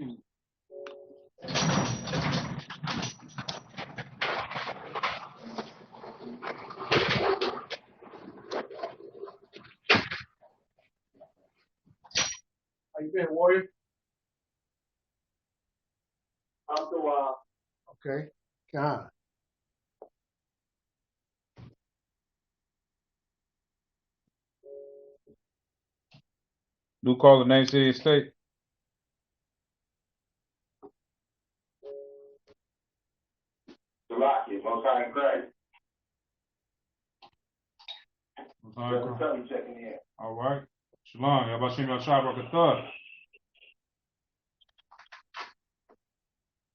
How you been, Warrior? I'm doing well. Okay. God. Do call the name, city, and state. Salaki, Most High in Christ. Most High in Christ. Checking in. All right. Shalom. Y'all about to your tribe rock a thug.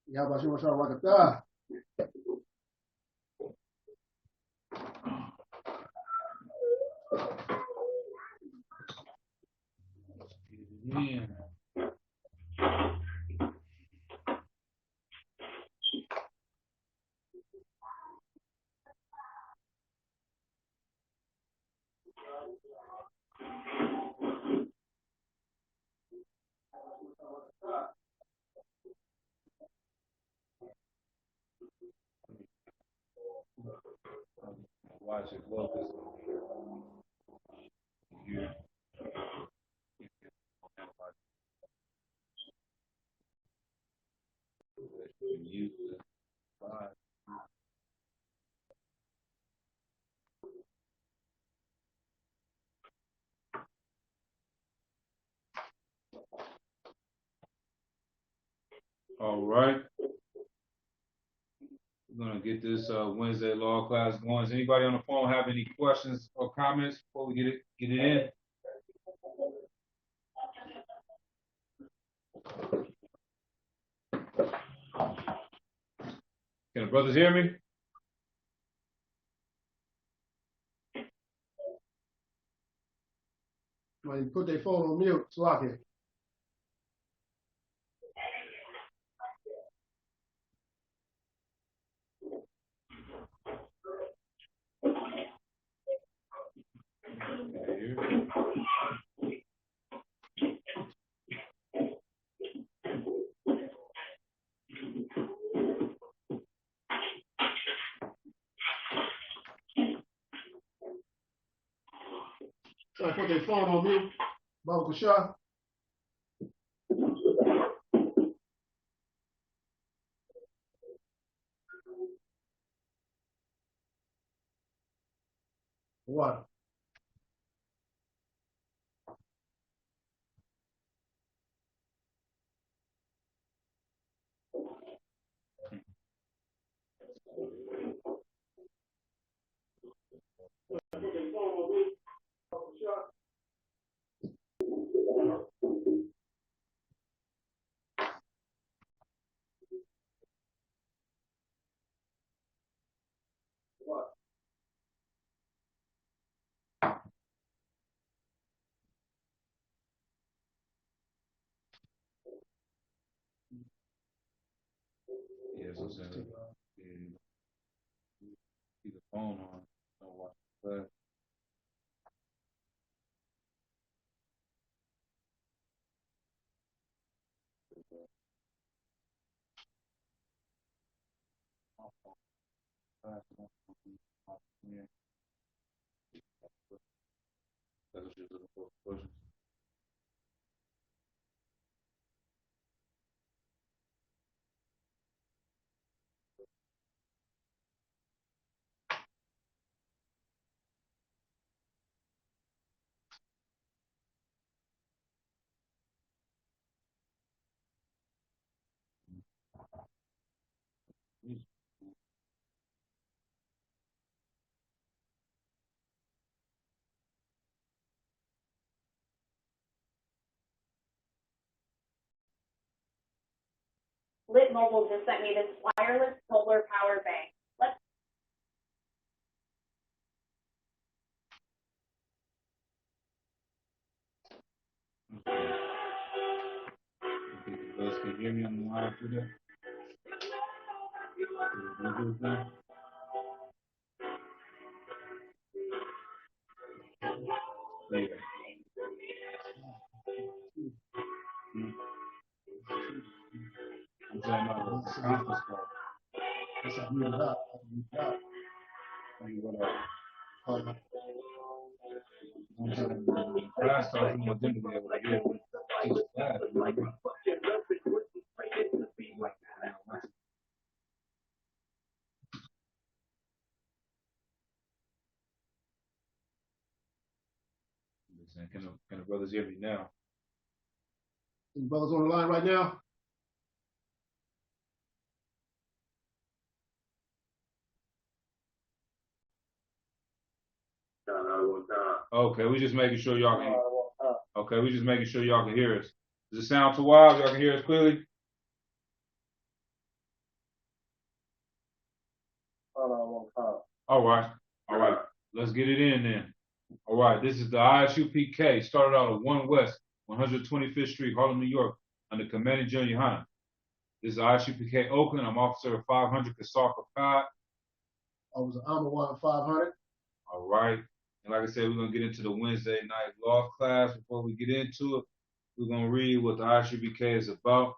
Yeah, but you want to talk about the Yeah. Watch it. Locust. Yeah. Use it. All right. We're gonna get this Wednesday law class going. Does anybody on the phone have any questions or comments before we get it in? Can the brothers hear me? When you put their phone on mute, Slocky. So I put their phone on mute. Baba Kushah. What? Yes, I'm saying. Keep the phone on. Don't watch the class. Yeah. That's what you're looking for. Questions? Lit Mobile just sent me this wireless solar power bank. Let's Can you hear me on the line through there? Bluetooth thing? Yeah. Is that not a conference call? That's how you out. You went out. Class starts, we want them to be able to hear what teach class. You know what I mean? Can the brothers hear me now? Any brothers on the line right now? Okay, we just making sure y'all can. Okay, we just making sure y'all can hear us. Does it sound too wild? Y'all can hear us clearly? All right. All right. Let's get it in then. All right. This is the ISUPK. Started out at 1 West, 125th Street, Harlem, New York, under Commanding General Yohana. This is ISUPK Oakland. I'm Officer 500 Kasaka Pod. I was an Armor 1 500. All right. And like I said, we're going to get into the Wednesday night law class. Before we get into it, we're going to read what the ISUPK is about.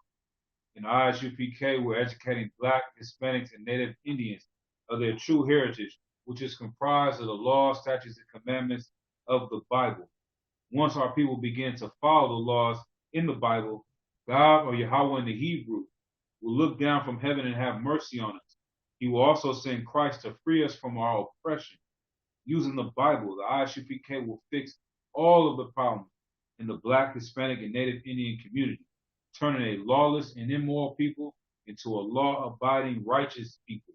In the ISUPK, we're educating Black, Hispanics, and Native Indians of their true heritage, which is comprised of the laws, statutes, and commandments of the Bible. Once our people begin to follow the laws in the Bible, God, or Yahweh in the Hebrew, will look down from heaven and have mercy on us. He will also send Christ to free us from our oppression. Using the Bible, the ISUPK will fix all of the problems in the Black, Hispanic, and Native Indian community, turning a lawless and immoral people into a law-abiding, righteous people.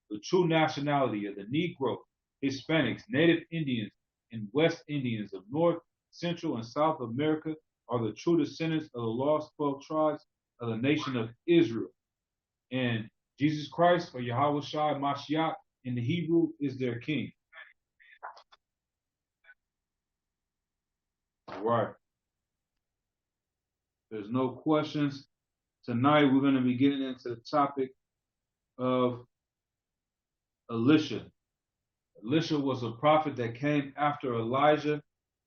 The true nationality of the Negro, Hispanics, Native Indians, and West Indians of North, Central, and South America are the true descendants of the lost 12 tribes of the nation of Israel. And Jesus Christ, or Yahweh Shai Mashiach in the Hebrew, is their king. All right. There's no questions. Tonight we're going to be getting into the topic of Elisha. Elisha was a prophet that came after Elijah.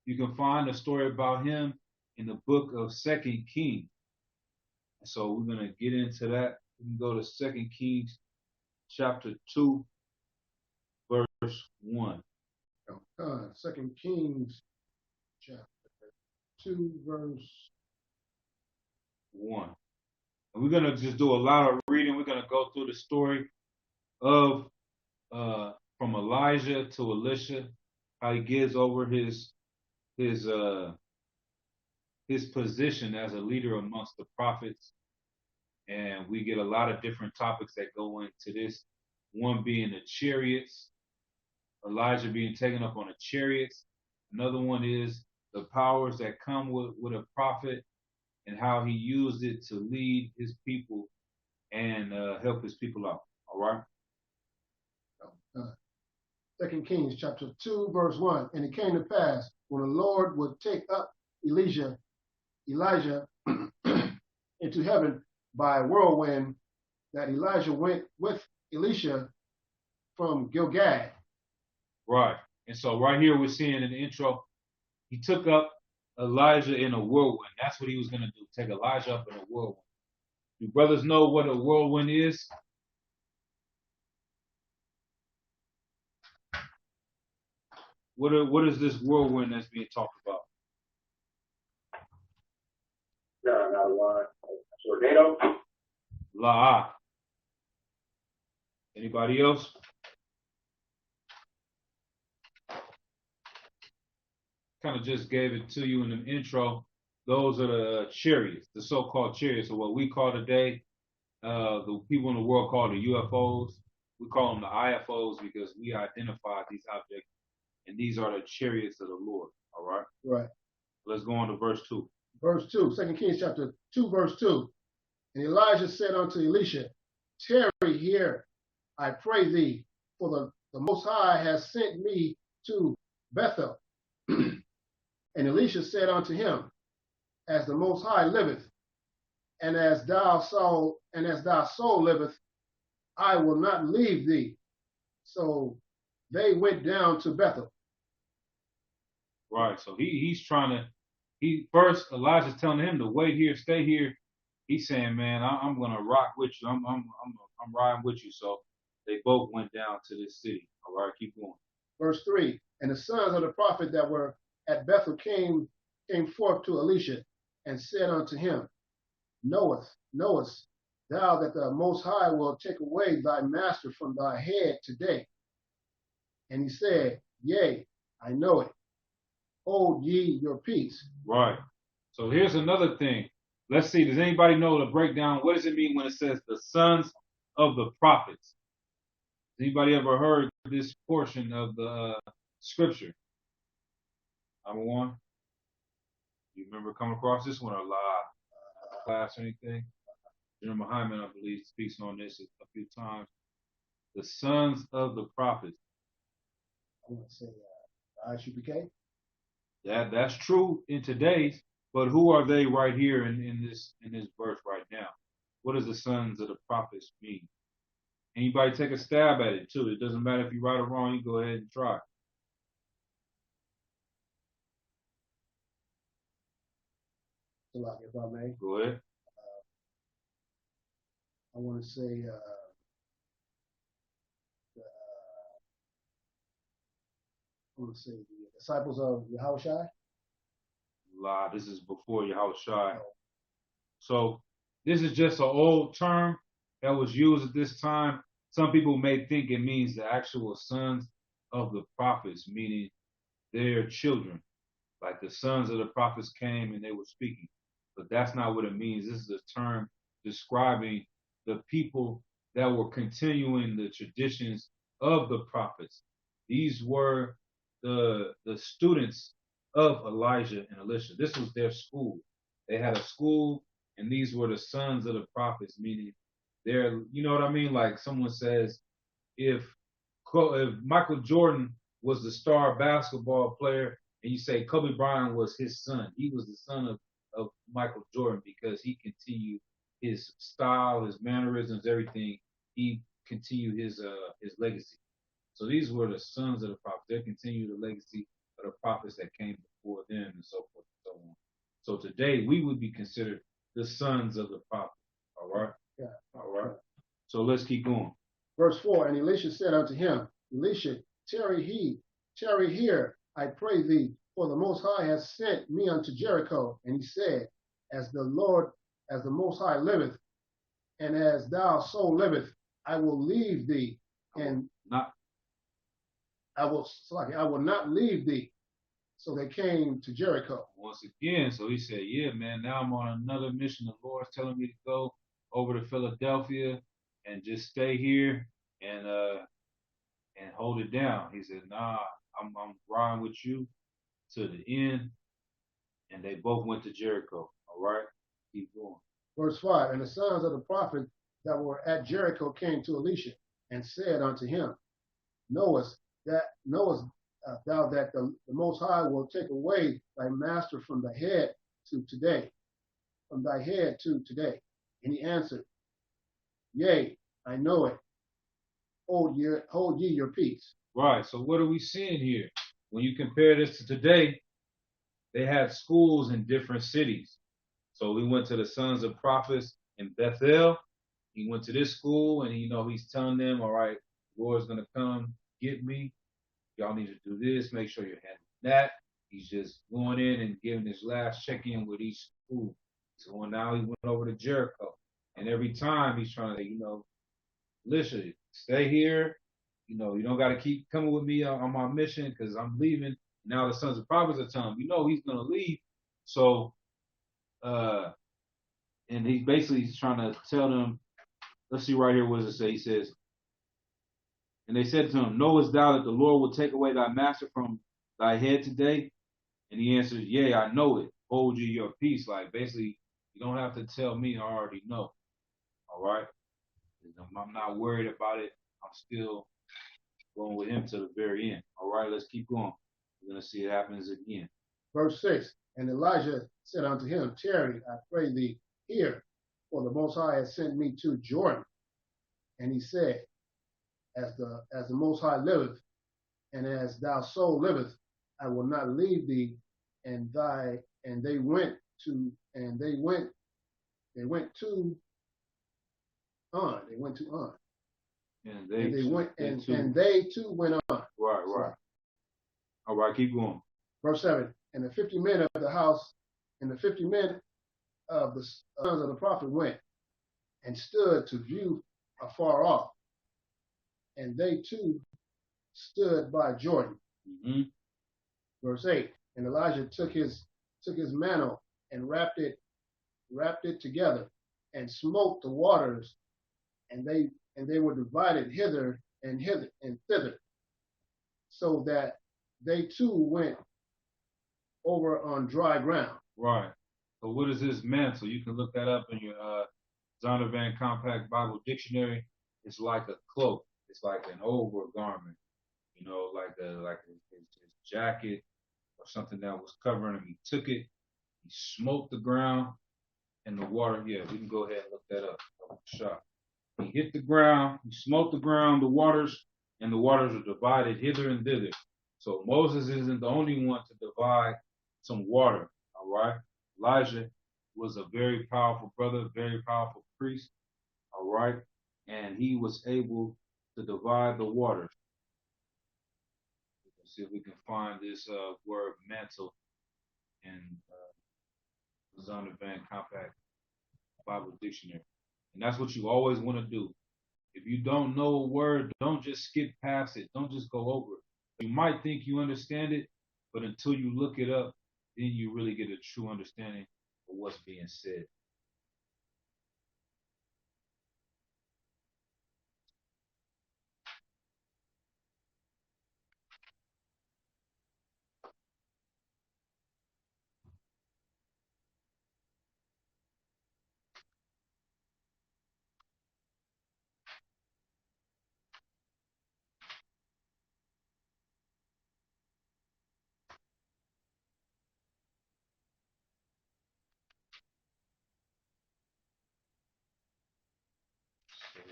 You can find a story about him in the book of 2 Kings. So we're going to get into that. We can go to 2 Kings chapter 2, verse 1. 2 Kings chapter 2, verse 1. And we're going to just do a lot of reading. We're going to go through the story of from Elijah to Elisha, how he gives over his position as a leader amongst the prophets. And we get a lot of different topics that go into this. One being the chariots, Elijah being taken up on the chariots. Another one is the powers that come with a prophet and how he used it to lead his people and help his people out. All right? 2 Kings chapter 2, verse 1. And it came to pass, when the Lord would take up Elijah into heaven by a whirlwind, that Elijah went with Elisha from Gilgal. Right. And so right here we're seeing in the intro, he took up Elijah in a whirlwind. That's what he was going to do, take Elijah up in a whirlwind. Do brothers know what a whirlwind is? What is this whirlwind that's being talked about? Tornado. La. Anybody else? Kind of just gave it to you in the intro. Those are the chariots, the so-called chariots, or what we call today, the people in the world call the UFOs. We call them the IFOs because we identify these objects, and these are the chariots of the Lord. All right? Right. Let's go on to verse 2. Verse 2, 2 Kings chapter 2, verse 2. And Elijah said unto Elisha, tarry here, I pray thee, for the Most High has sent me to Bethel. And Elisha said unto him, as the Most High liveth, and as thy soul liveth, I will not leave thee. So they went down to Bethel. Right. So he's trying to, first Elijah's telling him to wait here, stay here. he's saying, man, I'm gonna rock with you. I'm riding with you. So they both went down to this city. All right, keep going. Verse 3, and the sons of the prophet that were at Bethel came forth to Elisha and said unto him, knowest thou that the Most High will take away thy master from thy head today? And he said, yea, I know it. Hold ye your peace. Right. So here's another thing. Let's see. Does anybody know the breakdown? What does it mean when it says the sons of the prophets? Has anybody ever heard this portion of the scripture? Number one. You remember coming across this one a lot? Class or anything? General Muhammad, I believe, speaks on this a few times. The sons of the prophets. I want to say ISUPK. That's true in today's, but who are they right here in this verse right now? What does the sons of the prophets mean? Anybody take a stab at it too. It doesn't matter if you're right or wrong, you go ahead and try. If I may. Go ahead. I want to say the disciples of Yahushua. This is before Yahushua. So this is just an old term that was used at this time. Some people may think it means the actual sons of the prophets, meaning their children. Like the sons of the prophets came and they were speaking. But that's not what it means. This is a term describing the people that were continuing the traditions of the prophets. These were the students of Elijah and Elisha. This was their school. They had a school, and these were the sons of the prophets, meaning they're, you know what I mean? Like someone says, if Michael Jordan was the star basketball player, and you say Kobe Bryant was his son, he was the son of Michael Jordan because he continued his style, his mannerisms, everything. He continued his legacy. So these were the sons of the prophets. They continued the legacy of the prophets that came before them and so forth and so on. So today we would be considered the sons of the prophets. All right? Yeah. All right. So let's keep going. Verse 4, and Elisha said unto him, Elisha, tarry here, I pray thee, for the Most High has sent me unto Jericho. And he said, as the Most High liveth, and as thou soul liveth, I will leave thee, and I will not leave thee. So they came to Jericho. Once again, so he said, yeah, man, now I'm on another mission. The Lord's telling me to go over to Philadelphia and just stay here and hold it down. He said, nah, I'm riding with you to the end. And they both went to Jericho. All right? Keep going. Verse 5, and the sons of the prophet that were at Jericho came to Elisha and said unto him, knowest thou that the Most High will take away thy master from thy head to today, from thy head to today? And he answered, yea, I know it. Hold ye your peace. Right. So what are we seeing here? When you compare this to today, they had schools in different cities. So we went to the sons of prophets in Bethel. He went to this school and he's telling them, all right, the Lord's going to come get me. Y'all need to do this. Make sure you're handling that. He's just going in and giving his last check-in with each school. So now he went over to Jericho. And every time he's trying to, listen, stay here. You don't got to keep coming with me on my mission because I'm leaving. Now the sons of prophets are telling him, he's going to leave. So, and he's basically trying to tell them, let's see right here, what does it say? He says, and they said to him, knowest thou that the Lord will take away thy master from thy head today? And he answered, yea, I know it. Hold you your peace. Like basically, you don't have to tell me, I already know. All right? I'm not worried about it. I'm still going with him to the very end. All right, let's keep going. We're going to see it happens again. Verse 6, and Elijah said unto him, tarry, I pray thee here, for the Most High has sent me to Jordan. And he said, as the Most High liveth, and as thou soul liveth, I will not leave thee. And they went They went to On. They went to On. And they too went on. Right. So, All right, keep going. verse 7. And the 50 men of the house, and the 50 men of the sons of the prophet went and stood to view afar off. And they too stood by Jordan. Mm-hmm. Verse 8. And Elijah took his mantle and wrapped it together and smote the waters, and they were divided hither and thither, so that they too went over on dry ground. Right. So what is this mantle? You can look that up in your Zondervan Compact Bible Dictionary. It's like a cloak. It's like an overgarment, you know, like his jacket or something that was covering him. He took it, he smote the ground, and the water. Yeah, we can go ahead and look that up. Shot. He hit the ground, he smote the ground, the waters are divided hither and thither. So Moses isn't the only one to divide some water, all right? Elijah was a very powerful brother, very powerful priest, all right? And he was able to divide the waters. Let's see if we can find this word mantle in Zondervan Compact Bible Dictionary. And that's what you always want to do. If you don't know a word, don't just skip past it. Don't just go over it. You might think you understand it, but until you look it up, then you really get a true understanding of what's being said.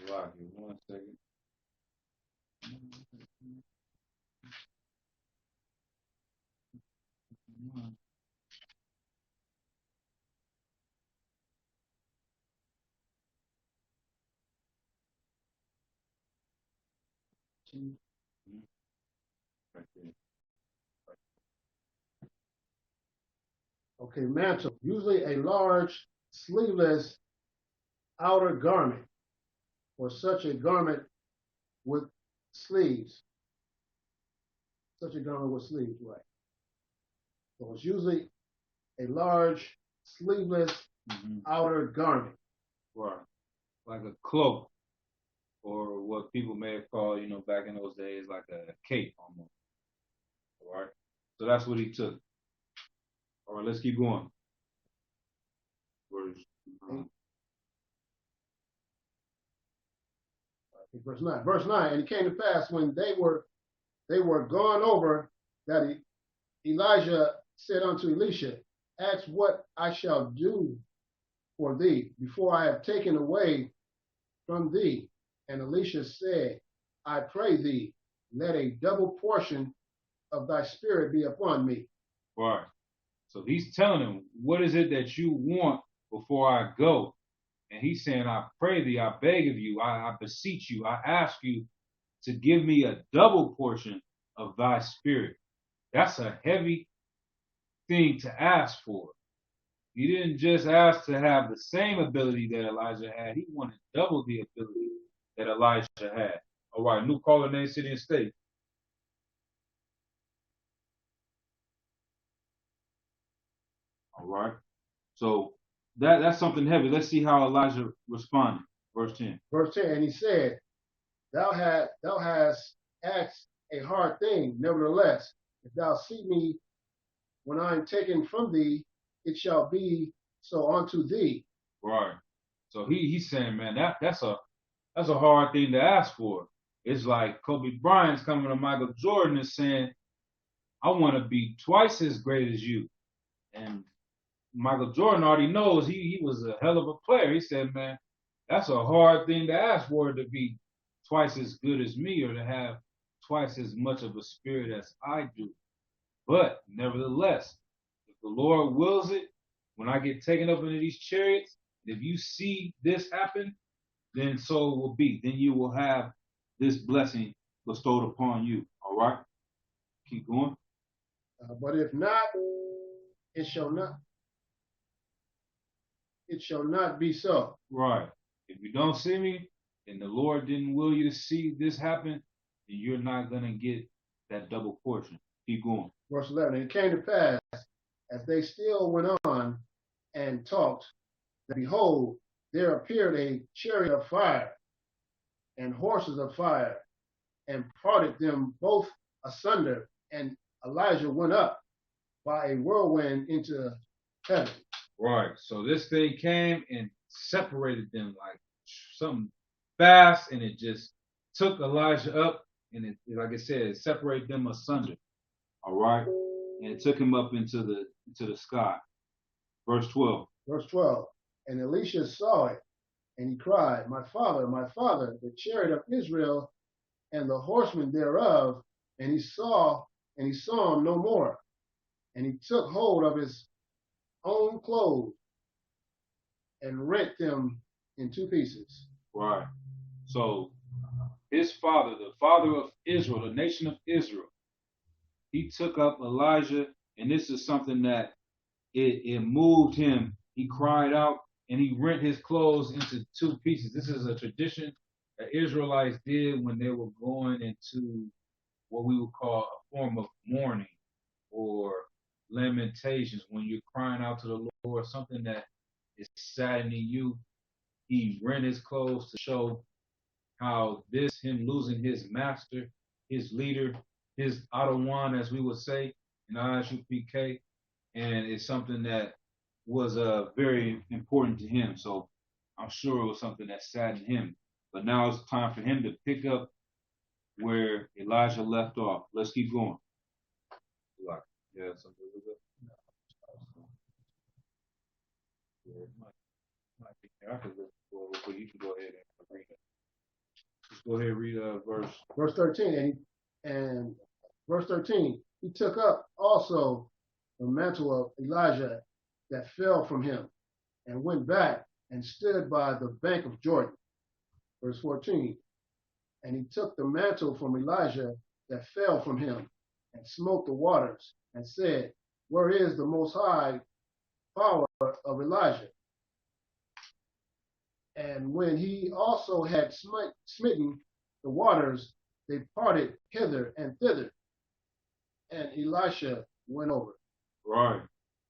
So, right here, 1 second. Right there. Okay, mantle. Usually a large sleeveless outer garment, or such a garment with sleeves. Such a garment with sleeves, right? So it's usually a large sleeveless outer garment. Right. Like a cloak, or what people may have called, you know, back in those days, like a cape almost. All right. So that's what he took. All right, let's keep going. Verse 9. Verse 9. And it came to pass when they were gone over, that Elijah said unto Elisha, ask what I shall do for thee before I have taken away from thee. And Elisha said, I pray thee, let a double portion of thy spirit be upon me. Right. So he's telling him, what is it that you want before I go? And he's saying, I pray thee, I beg of you, I beseech you, I ask you to give me a double portion of thy spirit. That's a heavy thing to ask for. He didn't just ask to have the same ability that Elijah had. He wanted double the ability that Elijah had. All right, new caller, name, city, and state. All right. So that's something heavy. Let's see how Elijah responded. Verse 10. Verse 10, and he said, Thou hast asked a hard thing, nevertheless, if thou see me when I am taken from thee, it shall be so unto thee. Right. So he's saying, man, that's a hard thing to ask for. It's like Kobe Bryant's coming to Michael Jordan and saying, I want to be twice as great as you. And Michael Jordan already knows he was a hell of a player. He said, man, that's a hard thing to ask for, to be twice as good as me or to have twice as much of a spirit as I do. But nevertheless, if the Lord wills it, when I get taken up into these chariots, If you see this happen, then so it will be. Then you will have this blessing bestowed upon you. All right? Keep going. But if not, it shall not. It shall not be so. Right. If you don't see me, and the Lord didn't will you to see this happen, then you're not going to get that double portion. Keep going. Verse 11. And it came to pass, as they still went on and talked, that behold, there appeared a chariot of fire and horses of fire, and parted them both asunder. And Elijah went up by a whirlwind into heaven. Right. So this thing came and separated them like something fast, and it just took Elijah up, and it, like I said, it separated them asunder. All right. And it took him up into the sky. Verse 12. Verse 12. And Elisha saw it, and he cried, my father, the chariot of Israel and the horsemen thereof. And he saw him no more. And he took hold of his own clothes and rent them in two pieces. Right. So his father, the father of Israel, the nation of Israel, he took up Elijah, and this is something that it moved him. He cried out, and he rent his clothes into two pieces. This is a tradition that Israelites did when they were going into what we would call a form of mourning or lamentations. When you're crying out to the Lord, something that is saddening you, he rent his clothes to show how him losing his master, his leader, his Adawan, as we would say in ISUPK, and it's something that was very important to him. So I'm sure it was something that saddened him. But now it's time for him to pick up where Elijah left off. Let's keep going. Yeah, something with it. Yeah, it might be there. I could look for it, but you can go ahead and read it. Just go ahead and read verse 13. And verse 13, he took up also the mantle of Elijah that fell from him, and went back and stood by the bank of Jordan. Verse 14, and he took the mantle from Elijah that fell from him, and smote the waters, and said, where is the most high power of Elijah? And when he also had smitten the waters, they parted hither and thither, and Elisha went over. Right.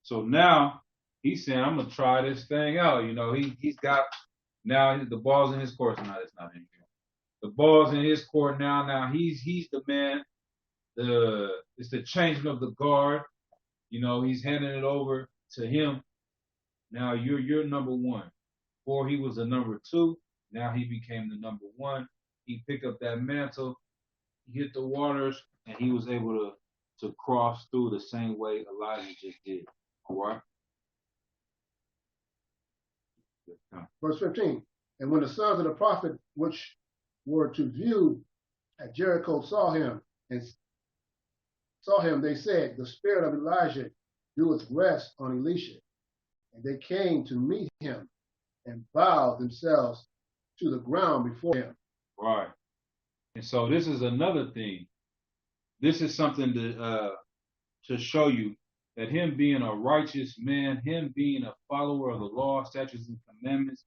So now he's saying, I'm gonna try this thing out. You know, he's got now the ball's in his court. No, it's not in here. The ball's in his court now. Now he's the man. It's the changing of the guard. You know, he's handing it over to him. Now you're number one. Before he was the number two. Now he became the number one. He picked up that mantle. He hit the waters, and he was able to cross through the same way Elijah just did. All right. Verse 15, and when the sons of the prophet which were to view at Jericho saw him, they said, the spirit of Elijah doeth rest on Elisha. And they came to meet him and bowed themselves to the ground before him. Right. And so this is another thing. This is something to show you that him being a righteous man, him being a follower of the law, statutes, and commandments,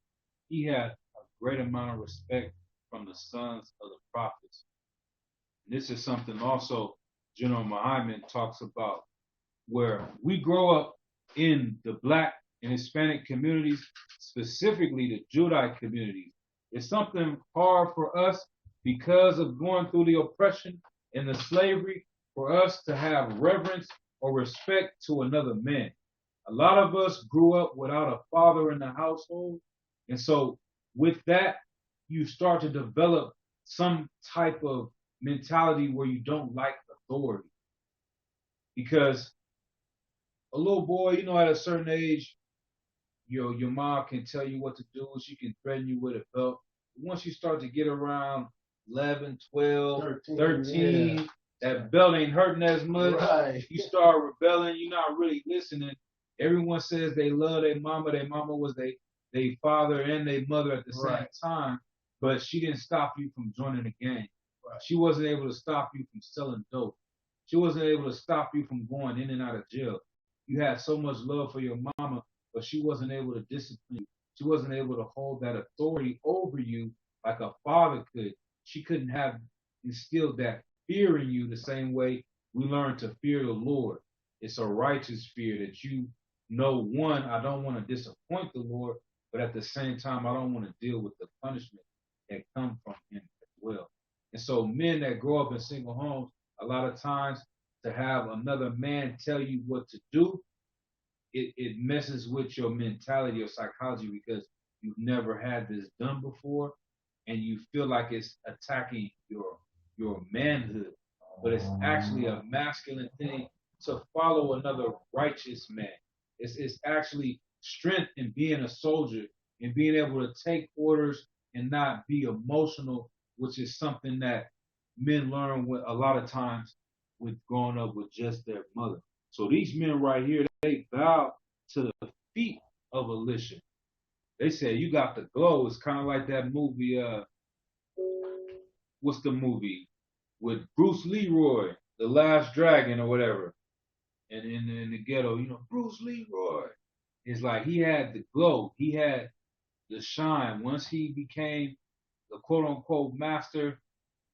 he had a great amount of respect from the sons of the prophets. And this is something also General Muhammad talks about, where we grow up in the Black and Hispanic communities, specifically the Judite communities. It's something hard for us because of going through the oppression and the slavery for us to have reverence or respect to another man. A lot of us grew up without a father in the household. And so with that, you start to develop some type of mentality where you don't like authority. Because a little boy, you know, at a certain age, your mom can tell you what to do. She can threaten you with a belt. Once you start to get around 11, 12, 13, yeah, that belt ain't hurting as much. Right. You start rebelling. You're not really listening. Everyone says they love their mama. Their mama was their they father and they mother at the same time, but she didn't stop you from joining the gang. She wasn't able to stop you from selling dope. She wasn't able to stop you from going in and out of jail. You had so much love for your mama, but she wasn't able to discipline you. She wasn't able to hold that authority over you like a father could. She couldn't have instilled that fear in you the same way we learn to fear the Lord. It's a righteous fear that you know, one, I don't want to disappoint the Lord, but at the same time, I don't want to deal with the punishment that comes from him as well. And so men that grow up in single homes, a lot of times to have another man tell you what to do, it messes with your mentality or psychology because you've never had this done before and you feel like it's attacking your manhood. But it's actually a masculine thing to follow another righteous man. It's actually strength in being a soldier and being able to take orders and not be emotional, which is something that men learn with a lot of times with growing up with just their mother. So these men right here, they bow to the feet of Elisha. They say, you got the glow. It's kind of like that movie, what's the movie? With Bruce Leroy, The Last Dragon or whatever. And in the ghetto, you know, Bruce Leroy. It's like he had the glow. He had the shine. Once he became the quote-unquote master,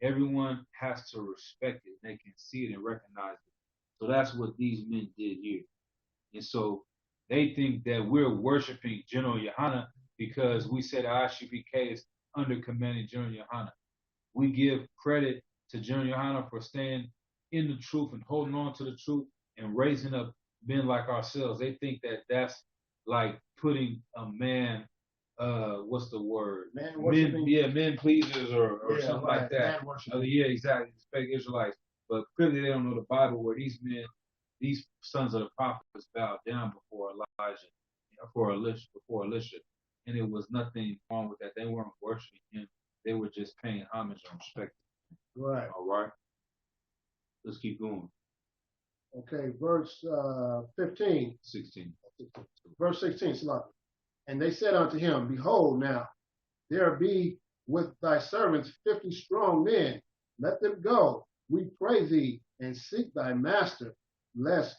everyone has to respect it. They can see it and recognize it. So that's what these men did here. And so they think that we're worshiping General Yohana because we said ISUPK is under commanding General Yohana. We give credit to General Yohana for staying in the truth and holding on to the truth and raising up men like ourselves. They think that that's like putting a man, what's the word? Men pleasers or something like that. Yeah, exactly. Fake Israelites. But clearly they don't know the Bible where these men, these sons of the prophets bowed down before Elijah, before Elisha. And it was nothing wrong with that. They weren't worshiping him. They were just paying homage and respect. Right. All right. Let's keep going. Okay, verse 15. 16. Verse 16, and they said unto him, behold now, there be with thy servants 50 strong men. Let them go, we pray thee, and seek thy master, lest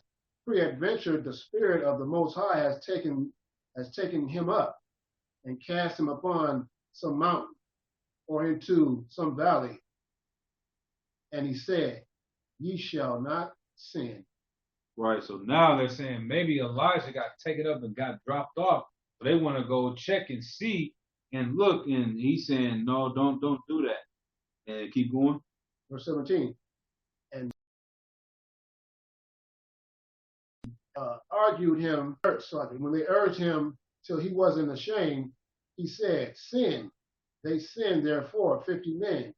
peradventure the Spirit of the Most High has taken him up, and cast him upon some mountain, or into some valley. And he said, ye shall not sin. Right, so now they're saying maybe Elijah got taken up and got dropped off. So they want to go check and see and look, and he's saying, no, don't do that. And keep going. Verse 17. And argued him, when they urged him till he wasn't ashamed, he said, sin. They sinned therefore 50 men.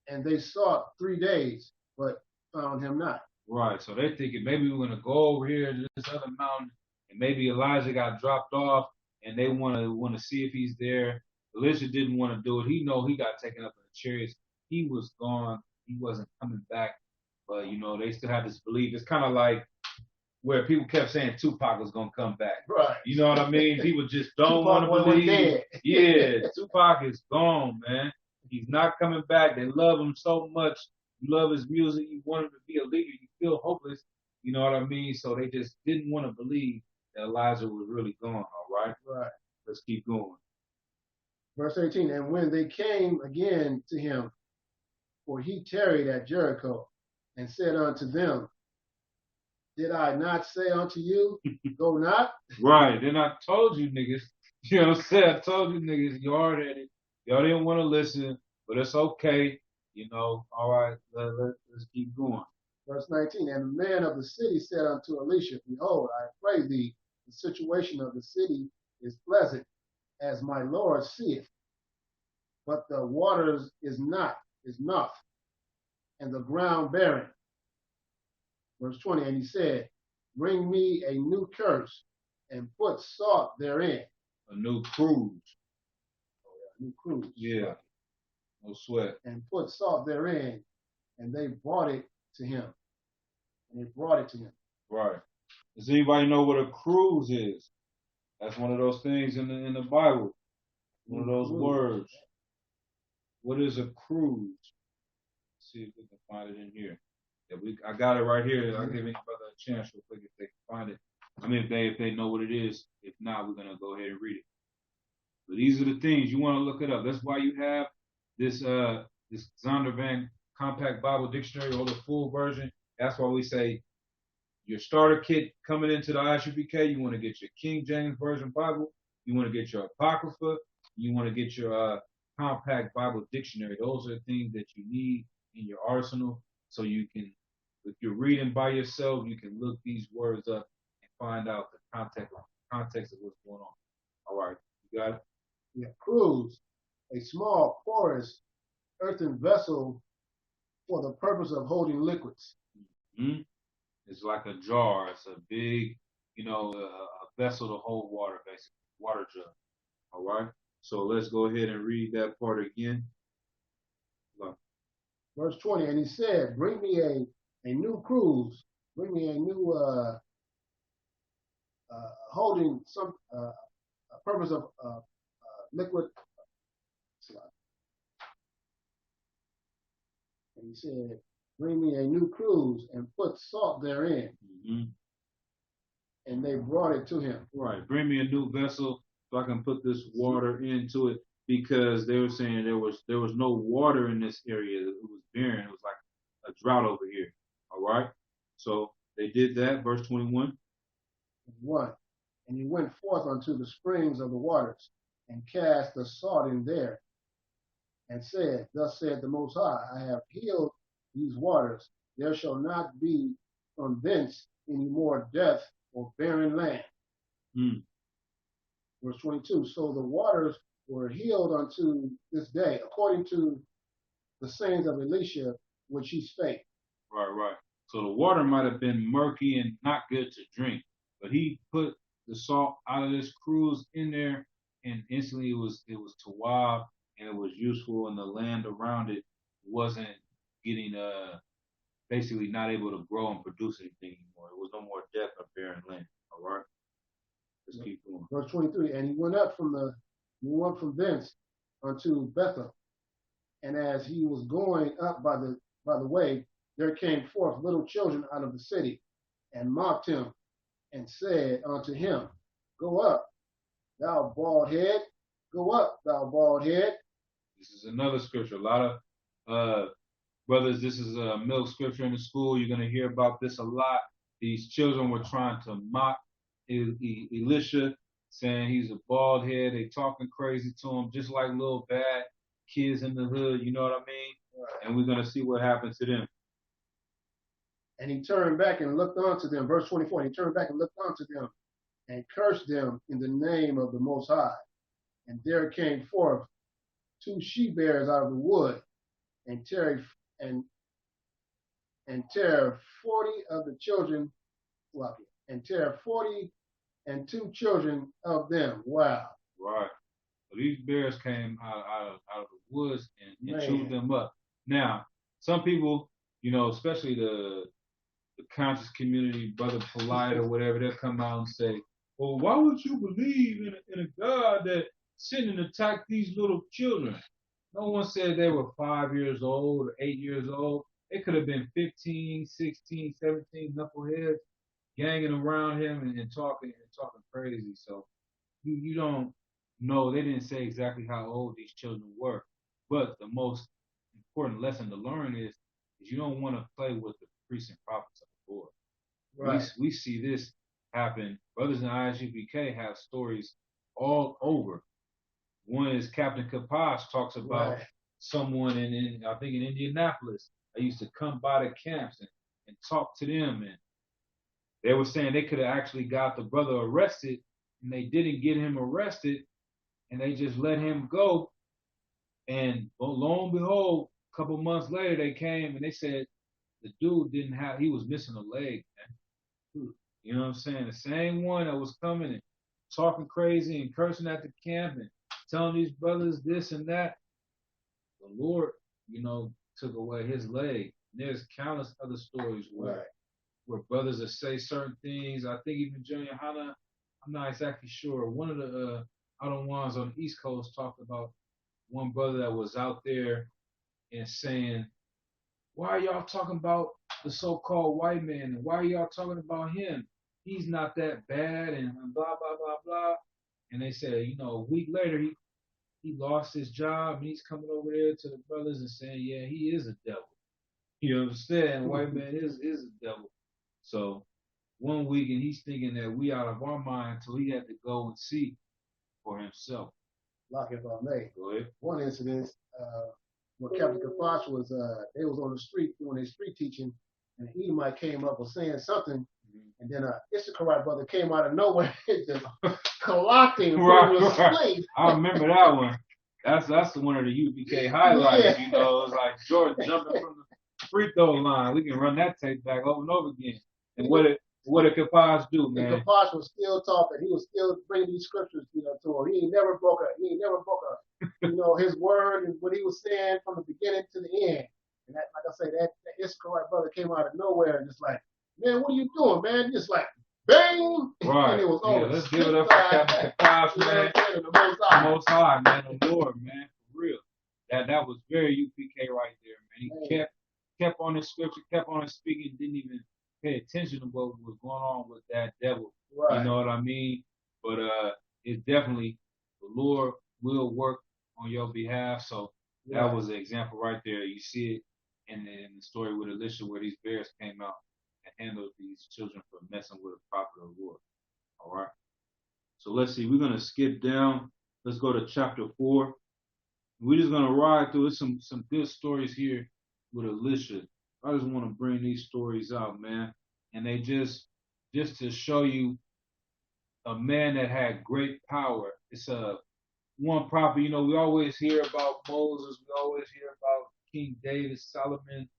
And they sought 3 days, but found him not. Right, so they're thinking maybe we're going to go over here to this other mountain, and maybe Elijah got dropped off, and they want to see if he's there. Elisha didn't want to do it. He know he got taken up in the chariots. He was gone. He wasn't coming back. But, you know, they still have this belief. It's kind of like where people kept saying Tupac was going to come back. Right. You know what I mean? People just don't want to believe. Yeah, Tupac is gone, man. He's not coming back. They love him so much. You love his music. You want him to be a leader. You feel hopeless. You know what I mean? So they just didn't want to believe that Elijah was really gone. All right? Right. Let's keep going. Verse 18, and when they came again to him, for he tarried at Jericho, and said unto them, did I not say unto you, go not? Right. Then I told you niggas. You know what I'm saying? I told you niggas, you already at it. Y'all didn't want to listen, but it's okay. You know, all right, let's keep going. Verse 19, and the man of the city said unto Elisha, behold, I pray thee, the situation of the city is pleasant, as my Lord seeth, but the waters is not, and the ground barren. Verse 20, and he said, bring me a new curse, and put salt therein. A new cruse. A new cruse. Yeah. No sweat. And put salt therein, and they brought it to him. And they brought it to him. Right. Does anybody know what a cruse is? That's one of those things in the Bible. One of those words. What is a cruise? Let's see if we can find it in here. Yeah, I got it right here. I'll give anybody a chance real quick if they can find it. I mean, if they know what it is. If not, we're gonna go ahead and read it. But these are the things you want to look it up. That's why you have this this Zondervan Compact Bible Dictionary or the full version. That's why we say your starter kit coming into the ISUPK. You want to get your King James Version Bible. You want to get your Apocrypha. You want to get your Compact Bible Dictionary. Those are the things that you need in your arsenal, so you can, if you're reading by yourself, you can look these words up and find out the context of what's going on. All right, you got it? Yeah, cruise, a small porous earthen vessel for the purpose of holding liquids. Mm-hmm. It's like a jar. It's a big, a vessel to hold water, basically, water jug. All right. So let's go ahead and read that part again. Look. Verse 20, and he said, bring me a new cruse, bring me a new holding some purpose of liquid. And he said, bring me a new cruse and put salt therein. Mm-hmm. And they brought it to him. Right. Bring me a new vessel so I can put this water into it, because they were saying there was no water in this area. It was barren. It was like a drought over here. All right. So they did that. Verse 21. 1. And he went forth unto the springs of the waters and cast the salt in there and said, thus said the Most High, I have healed these waters. There shall not be from thence any more death or barren land. Verse 22, so the waters were healed unto this day, according to the sayings of Elisha, which he spake. Right. So the water might have been murky and not good to drink, but he put the salt out of this cruse in there, and instantly it was tawab, and it was useful, and the land around it wasn't getting basically not able to grow and produce anything anymore. It was no more death or barren land. All right. Let's keep going. Verse 23, and he went up from thence unto Bethel, and as he was going up by the way, there came forth little children out of the city, and mocked him, and said unto him, go up, thou bald head, go up, thou bald head. This is another scripture. A lot of brothers, this is a milk scripture in the school. You're going to hear about this a lot. These children were trying to mock Elisha, saying he's a bald head. They talking crazy to him, just like little bad kids in the hood. You know what I mean? Right. And we're going to see what happens to them. And he turned back and looked unto them. Verse 24, he turned back and looked unto them and cursed them in the name of the Most High. And there came forth 2 she-bears out of the wood, and tear 40 of the children, and tear 40 and 2 children of them. Wow. Right. So these bears came out of the woods and chewed them up. Now, some people, especially the conscious community, Brother Polite or whatever, they'll come out and say, well, why would you believe in a God that sent and attacked these little children? No one said they were 5 years old or 8 years old. It could have been 15, 16, 17 knuckleheads ganging around him and talking crazy. So you don't know. They didn't say exactly how old these children were. But the most important lesson to learn is you don't want to play with the priests and prophets of the Lord. Right. We see this happen. Brothers in ISUPK have stories all over. One is Captain Kapash talks about someone I think in Indianapolis. I used to come by the camps and talk to them, and they were saying they could have actually got the brother arrested, and they didn't get him arrested, and they just let him go. And lo and behold, a couple months later, they came and they said the dude he was missing a leg, man. You know what I'm saying? The same one that was coming and talking crazy and cursing at the camp and telling these brothers this and that, the Lord, took away his leg. And there's countless other stories where brothers will say certain things. I think even Junior Hana, I'm not exactly sure. One of the other ones on the East Coast talked about one brother that was out there and saying, why are y'all talking about the so-called white man? And why are y'all talking about him? He's not that bad and blah, blah, blah, blah. And they said, a week later, he lost his job and he's coming over there to the brothers and saying, yeah, he is a devil. You understand? White man is a devil. So one week and he's thinking that we out of our mind until he had to go and see for himself. Like if I may. Go ahead. One incident, when Captain Kafash was, they was on the street doing their street teaching, and an Edomite came up was saying something, and then a Issacharite brother came out of nowhere and just clocked him and right. I remember that one. That's one of the UPK highlights. Yeah. It was like Jordan jumping from the free throw line. We can run that tape back over and over again. And what did Kafash do, man? And Kafash was still talking. He was still bringing these scriptures, to him. He ain't never broke his word and what he was saying from the beginning to the end. And that, like I say, that Issacharite brother came out of nowhere and just like, man, what are you doing, man? Just like, bang! Right. And it was over. Let's give it up for Captain Kafash, man. The Most High, man. The Lord, man. For real. That was very UPK right there, man. He kept on his scripture, kept on his speaking, didn't even pay attention to what was going on with that devil. Right. You know what I mean? But it's definitely the Lord will work on your behalf. So that was an example right there. You see it in the story with Elisha where these bears came out and handled these children for messing with a prophet of the Lord. All right. So let's see. We're going to skip down. Let's go to chapter 4. We're just going to ride through some good stories here with Elisha. I just want to bring these stories out, man. And they just to show you a man that had great power. It's one prophet, we always hear about Moses. We always hear about King David, Solomon,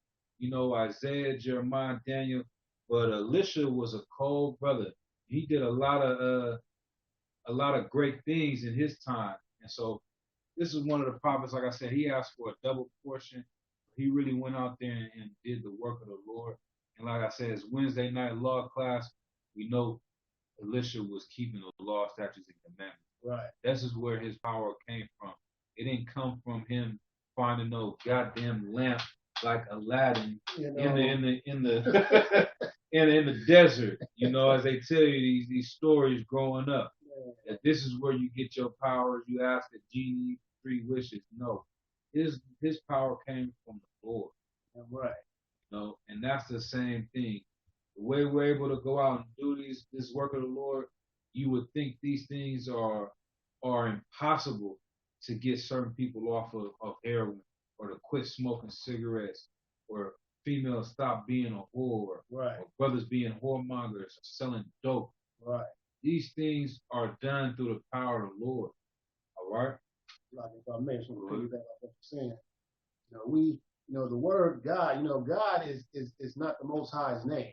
Isaiah, Jeremiah, Daniel. But Elisha was a cold brother. He did a lot of great things in his time. And so this is one of the prophets, like I said, he asked for a double portion. He really went out there and did the work of the Lord. And like I said, it's Wednesday night law class. We know Elisha was keeping the law, statutes, and commandments. Right. This is where his power came from. It didn't come from him finding no goddamn lamp like Aladdin in the in the desert. As they tell you these stories growing up. Yeah. That this is where you get your powers. You ask the genie 3 wishes. No. His power came from the Lord. Right. And that's the same thing. The way we're able to go out and do this work of the Lord, you would think these things are impossible to get certain people off of heroin, or to quit smoking cigarettes, or females stop being a whore, right, or brothers being whoremongers, or selling dope. Right. These things are done through the power of the Lord. All right? Like if I mentioned, like what you're saying, the word God, God is not the Most High's name.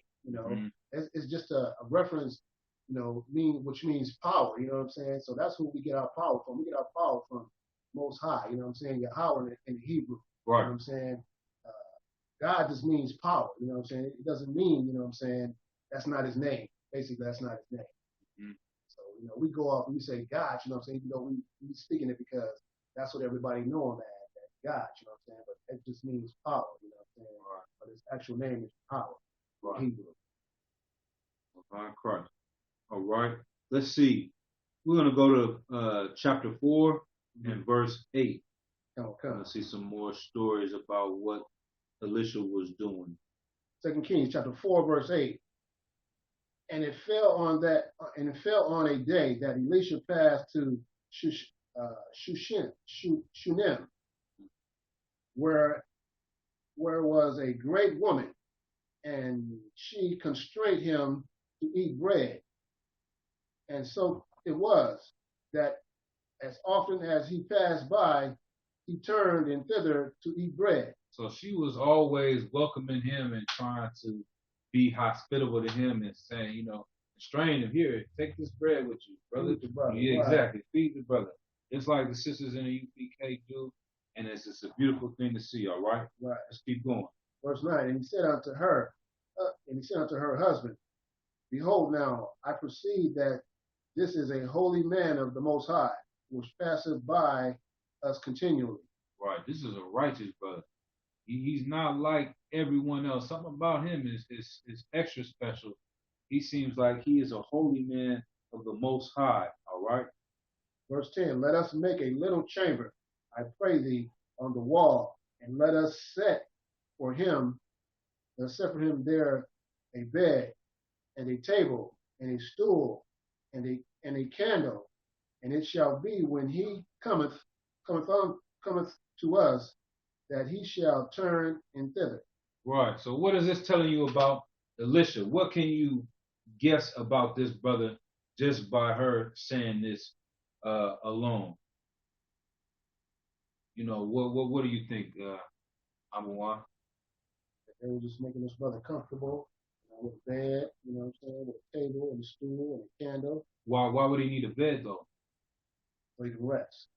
It's just a reference, which means power. You know what I'm saying? So that's who we get our power from. We get our power from Most High. You know what I'm saying? Yahweh in Hebrew. Right. You know what I'm saying? God just means power. You know what I'm saying? It doesn't mean, that's not his name. Basically, that's not his name. Mm-hmm. So, we go off and we say God, you know what I'm saying? We speaking it because that's what everybody know him as, that God, you know what I'm saying? But it just means power, you know what I'm saying? Right. But his actual name is power. Right. Hebrew. Divine Christ. All right. Let's see. We're going to go to chapter 4 and verse 8. Okay. Let's see some more stories about what Elisha was doing. 2 Kings chapter 4, verse 8. And it fell on a day that Elisha passed to Shunem, where was a great woman, and she constrained him to eat bread. And so it was that as often as he passed by, he turned and thither to eat bread. So she was always welcoming him and trying to be hospitable to him and saying, constrain him, here, take this bread with you, brother. Feed the brother. Yeah, right. Exactly. Feed the brother. It's like the sisters in the UPK do, and it's just a beautiful thing to see, all right? Right. Let's keep going. Verse 9, and he said unto her husband, behold now, I perceive that This is a holy man of the Most High, which passeth by us continually. Right. This is a righteous brother. He's not like everyone else. Something about him is extra special. He seems like he is a holy man of the Most High. All right. Verse 10, let us make a little chamber, I pray thee, on the wall, and let us set for him there a bed, and a table, and a stool, and a candle. And it shall be when he cometh to us, that he shall turn in thither. Right. So what is this telling you about Elisha? What can you guess about this brother just by her saying this alone? You know, what do you think, Abuwa? They were just making this brother comfortable, with a bed, you know what I'm saying, with a table and a stool and a candle. Why would he need a bed though? So he can rest.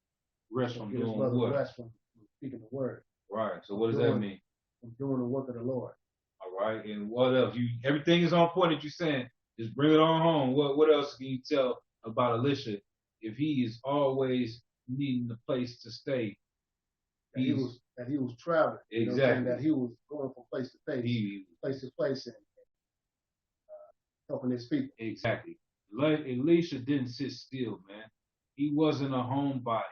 Rest from doing what? Rest from speaking the word. Right. So what does that mean? From doing the work of the Lord. All right. And what else? Everything is on point that you're saying. Just bring it on home. What else can you tell about Elisha if he is always needing a place to stay? That he was traveling. Exactly. That he was going from place to place, and helping his people. Exactly. Elisha didn't sit still, man. He wasn't a homebody.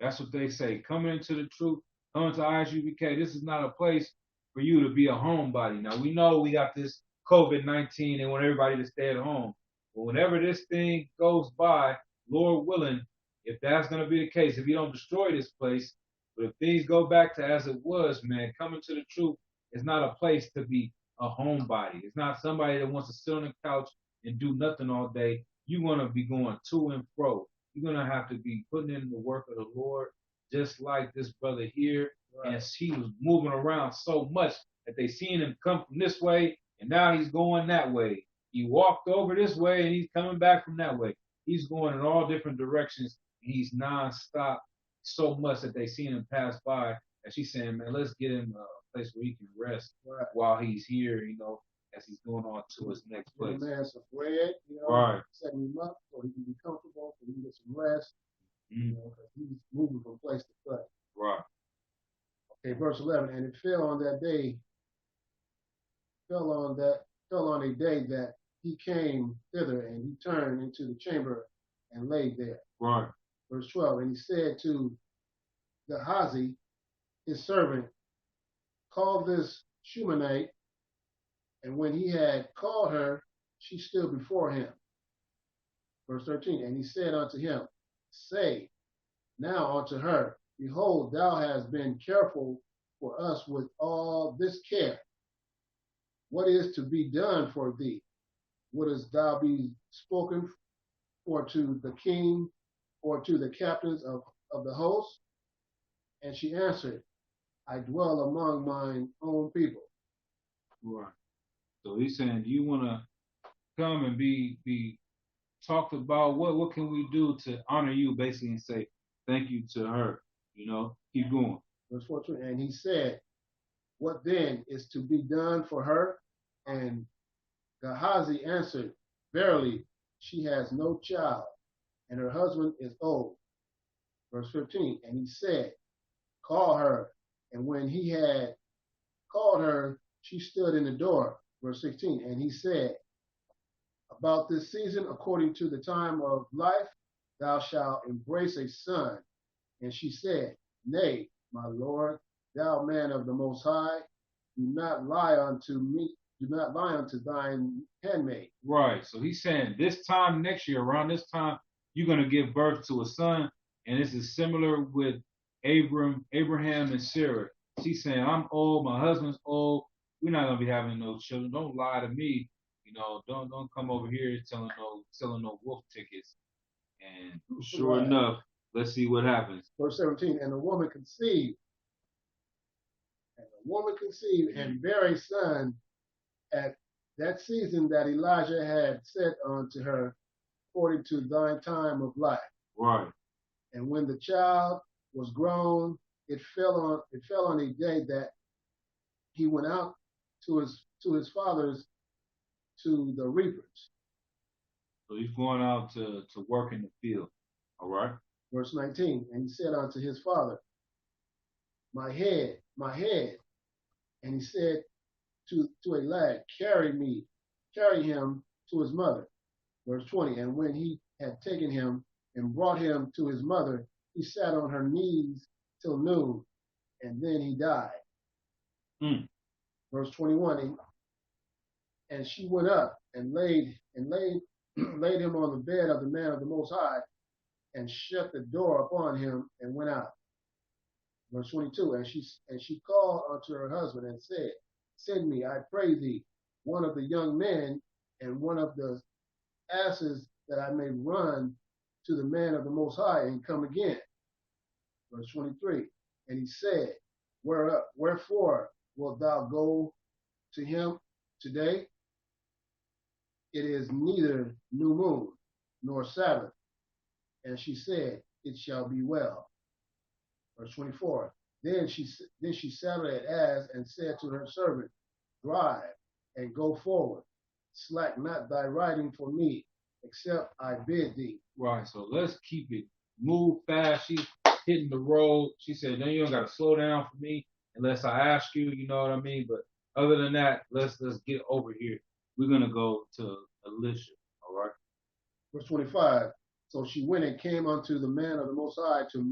That's what they say. Coming into the truth, coming to ISUPK, this is not a place for you to be a homebody. Now, we know we got this COVID-19 and want everybody to stay at home. But whenever this thing goes by, Lord willing, if that's going to be the case, if you don't destroy this place, but if things go back to as it was, man, coming to the truth is not a place to be a homebody. It's not somebody that wants to sit on the couch and do nothing all day. You're going to be going to and fro. You're going to have to be putting in the work of the Lord, just like this brother here. Right. And he was moving around so much that they seen him come from this way, and now he's going that way. He walked over this way, and he's coming back from that way. He's going in all different directions. He's nonstop so much that they seen him pass by. And she's saying, man, let's get him a place where he can rest while he's here, you know, as he's going on to his next place. Man, some bread, right. Setting him up so he can be comfortable, so he can get some rest, because he's moving from place to place. Right. Okay, verse 11, and it fell on a day that he came thither, and he turned into the chamber and lay there. Right. Verse 12, and he said to Gehazi, his servant, call this Shunammite. And when he had called her, she stood before him. Verse 13, and he said unto him, say now unto her, behold, thou hast been careful for us with all this care. What is to be done for thee? Wouldst thou be spoken for to the king or to the captains of the host? And she answered, I dwell among mine own people. Right. So he's saying, do you want to come and be talked about? What can we do to honor you, basically, and say thank you to her? You know, keep going. Verse 14, and he said, what then is to be done for her? And Gehazi answered, verily, she has no child, and her husband is old. Verse 15, and he said, call her. And when he had called her, she stood in the door. Verse 16, and he said, about this season, according to the time of life, thou shalt embrace a son. And she said, nay, my Lord, thou man of the Most High, do not lie unto thine handmaid. Right. So he's saying this time next year, around this time, you're going to give birth to a son. And this is similar with Abraham and Sarah. She's saying, I'm old, my husband's old. We're not gonna be having no children. Don't lie to me. You know, don't come over here selling no wolf tickets. And sure enough, let's see what happens. Verse 17, and the woman conceived and bare a son at that season that Elijah had said unto her, according to thine time of life. Right. And when the child was grown, it fell on a day that he went out to his fathers to the reapers. So he's going out to work in the field. All right. Verse 19, and he said unto his father, my head, my head. And he said to a lad, carry him to his mother. Verse 20, and when he had taken him and brought him to his mother, he sat on her knees till noon, and then he died. Verse 21, and she went up and laid him on the bed of the man of the Most High, and shut the door upon him, and went out. Verse 22, and she called unto her husband and said, send me, I pray thee, one of the young men and one of the asses, that I may run to the man of the Most High and come again. Verse 23, and he said, wherefore wilt thou go to him today? It is neither new moon nor Sabbath. And she said, it shall be well. Verse 24, then she saddled an ass and said to her servant, drive and go forward. Slack not thy riding for me, except I bid thee. Right, so let's keep it. Move fast. She's hitting the road. She said, then you don't got to slow down for me unless I ask you, you know what I mean? But other than that, let's get over here. We're going to go to Elisha, all right? Verse 25, so she went and came unto the man of the Most High to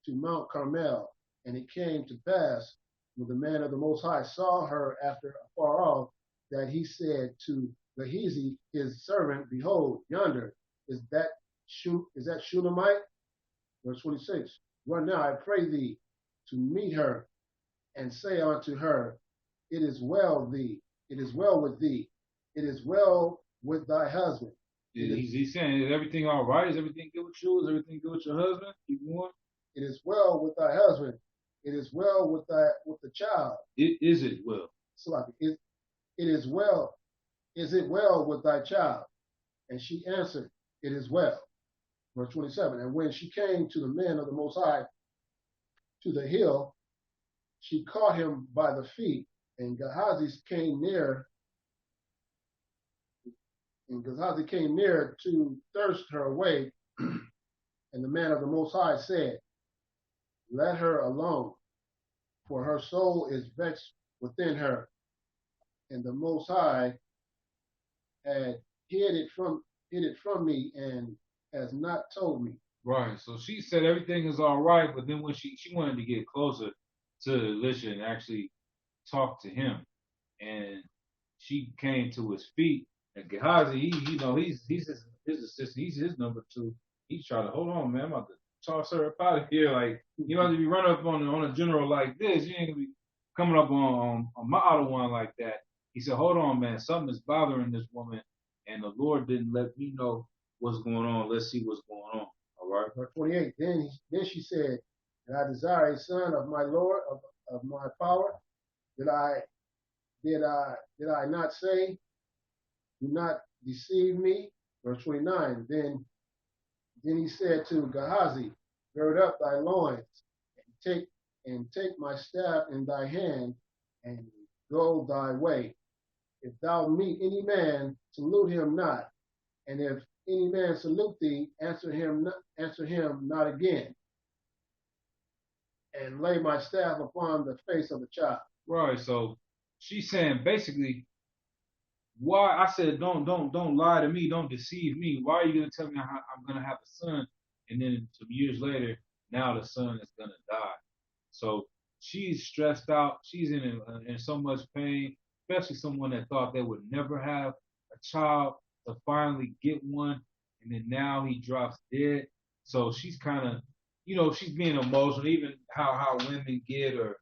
Mount Carmel. And it came to pass, when the man of the Most High saw her after afar off, that he said to Gehazi, his servant, behold, yonder is that Shunammite? Verse 26, run now, I pray thee, to meet her, and say unto her, it is well with thee, it is well with thy husband. He's saying, is everything all right? Is everything good with you? Is everything good with your husband? Keep going. It is well with thy husband. It is well with the child. Is it well? So it is well. Is it well with thy child? And she answered, it is well. Verse 27, and when she came to the man of the Most High, to the hill, she caught him by the feet, and Gehazi came near to thirst her away. And the man of the Most High said, let her alone, for her soul is vexed within her. And the Most High had hid it from me and has not told me. Right. So she said everything is all right, but then when she wanted to get closer to Elisha and actually talk to him, and she came to his feet, and Gehazi, he's his assistant, he's his number two. He's trying to hold on, man. I'm about to toss her up out of here. Like, you have to be running up on a general like this. You ain't gonna be coming up on my auto one like that. He said, hold on, man. Something is bothering this woman, and the Lord didn't let me know what's going on. Let's see what's going on. All right. Verse 28. Then she said, and I desire a son of my Lord, of my power. Did I not say, do not deceive me? Verse 29. Then he said to Gehazi, gird up thy loins, and take my staff in thy hand, and go thy way. If thou meet any man, salute him not, and if any man salute thee, answer him not again, and lay my staff upon the face of the child. Right. So she's saying basically, why I said don't lie to me, don't deceive me. Why are you gonna tell me I'm gonna have a son, and then some years later, now the son is gonna die? So she's stressed out. She's in so much pain, especially someone that thought they would never have a child to finally get one, and then now he drops dead. So she's kind of, she's being emotional. Even how women get, or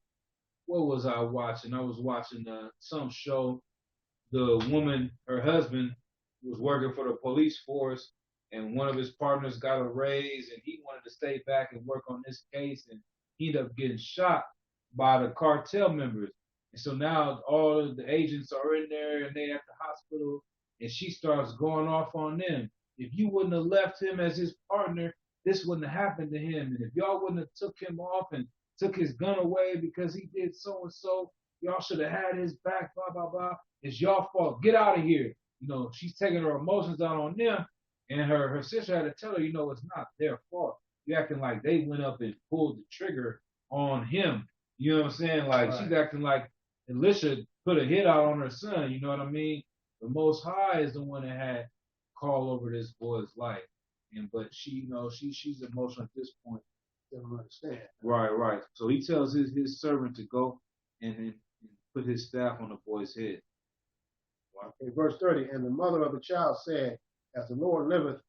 what was I watching? I was watching some show. The woman, her husband, was working for the police force, and one of his partners got a raise, and he wanted to stay back and work on this case, and he ended up getting shot by the cartel members. And so now all of the agents are in there, and they at the hospital, and she starts going off on them. If you wouldn't have left him as his partner, this wouldn't have happened to him. And if y'all wouldn't have took him off and took his gun away because he did so and so, y'all should have had his back, blah, blah, blah. It's y'all fault. Get out of here. she's taking her emotions out on them, and her sister had to tell her, it's not their fault. You acting like they went up and pulled the trigger on him. You know what I'm saying? Like Right. she's acting like Elisha put a hit out on her son. You know what I mean? The Most High is the one that had call over this boy's life, but she's emotional at this point. They don't understand. Right. So he tells his servant to go and put his staff on the boy's head. Okay, verse 30, and the mother of the child said, as the Lord liveth,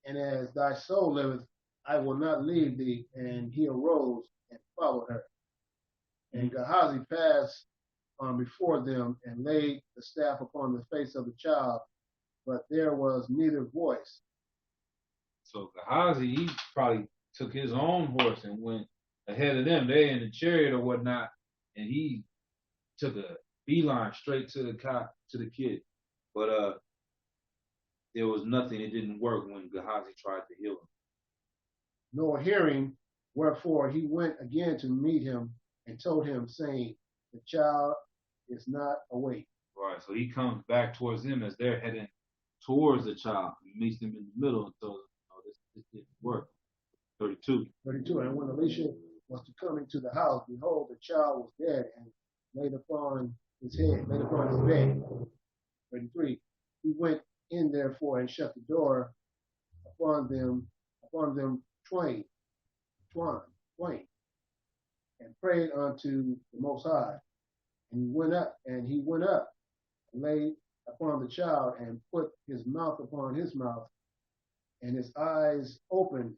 and as thy soul liveth, I will not leave thee. And he arose and followed her. And Gehazi passed on before them and laid the staff upon the face of the child, but there was neither voice. So Gehazi, he probably took his own horse and went ahead of them. They in the chariot or whatnot, and he took a beeline straight to the kid. But there was nothing. It didn't work when Gehazi tried to heal him. Nor hearing, wherefore he went again to meet him and told him, saying, the child is not awake. Right. So he comes back towards them as they're heading towards the child. He meets them in the middle and tells them, this didn't work. 32. And when Elisha was to come into the house, behold, the child was dead and laid upon his bed. 33. He went in therefore and shut the door upon them twain, and prayed unto the Most High. And he went up and laid upon the child and put his mouth upon his mouth, and his eyes opened,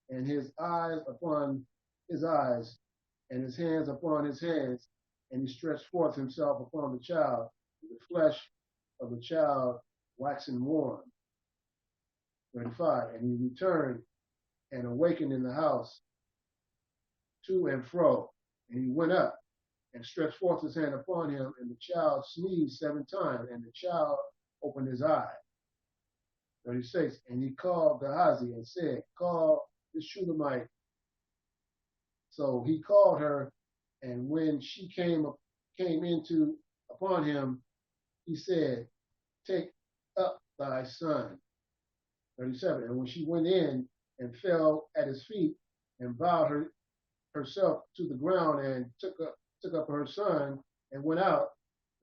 and his eyes upon his eyes, and his hands upon his hands, and he stretched forth himself upon the child, the flesh of the child waxing warm. 35. And he returned and awakened in the house to and fro, and he went up and stretched forth his hand upon him, and the child sneezed 7 times, and the child opened his eye. 36. And he called Gehazi and said, call this Shulamite. So he called her, and when she came into upon him, he said, take up thy son. 37. And when she went in and fell at his feet and bowed herself to the ground and took up her son and went out.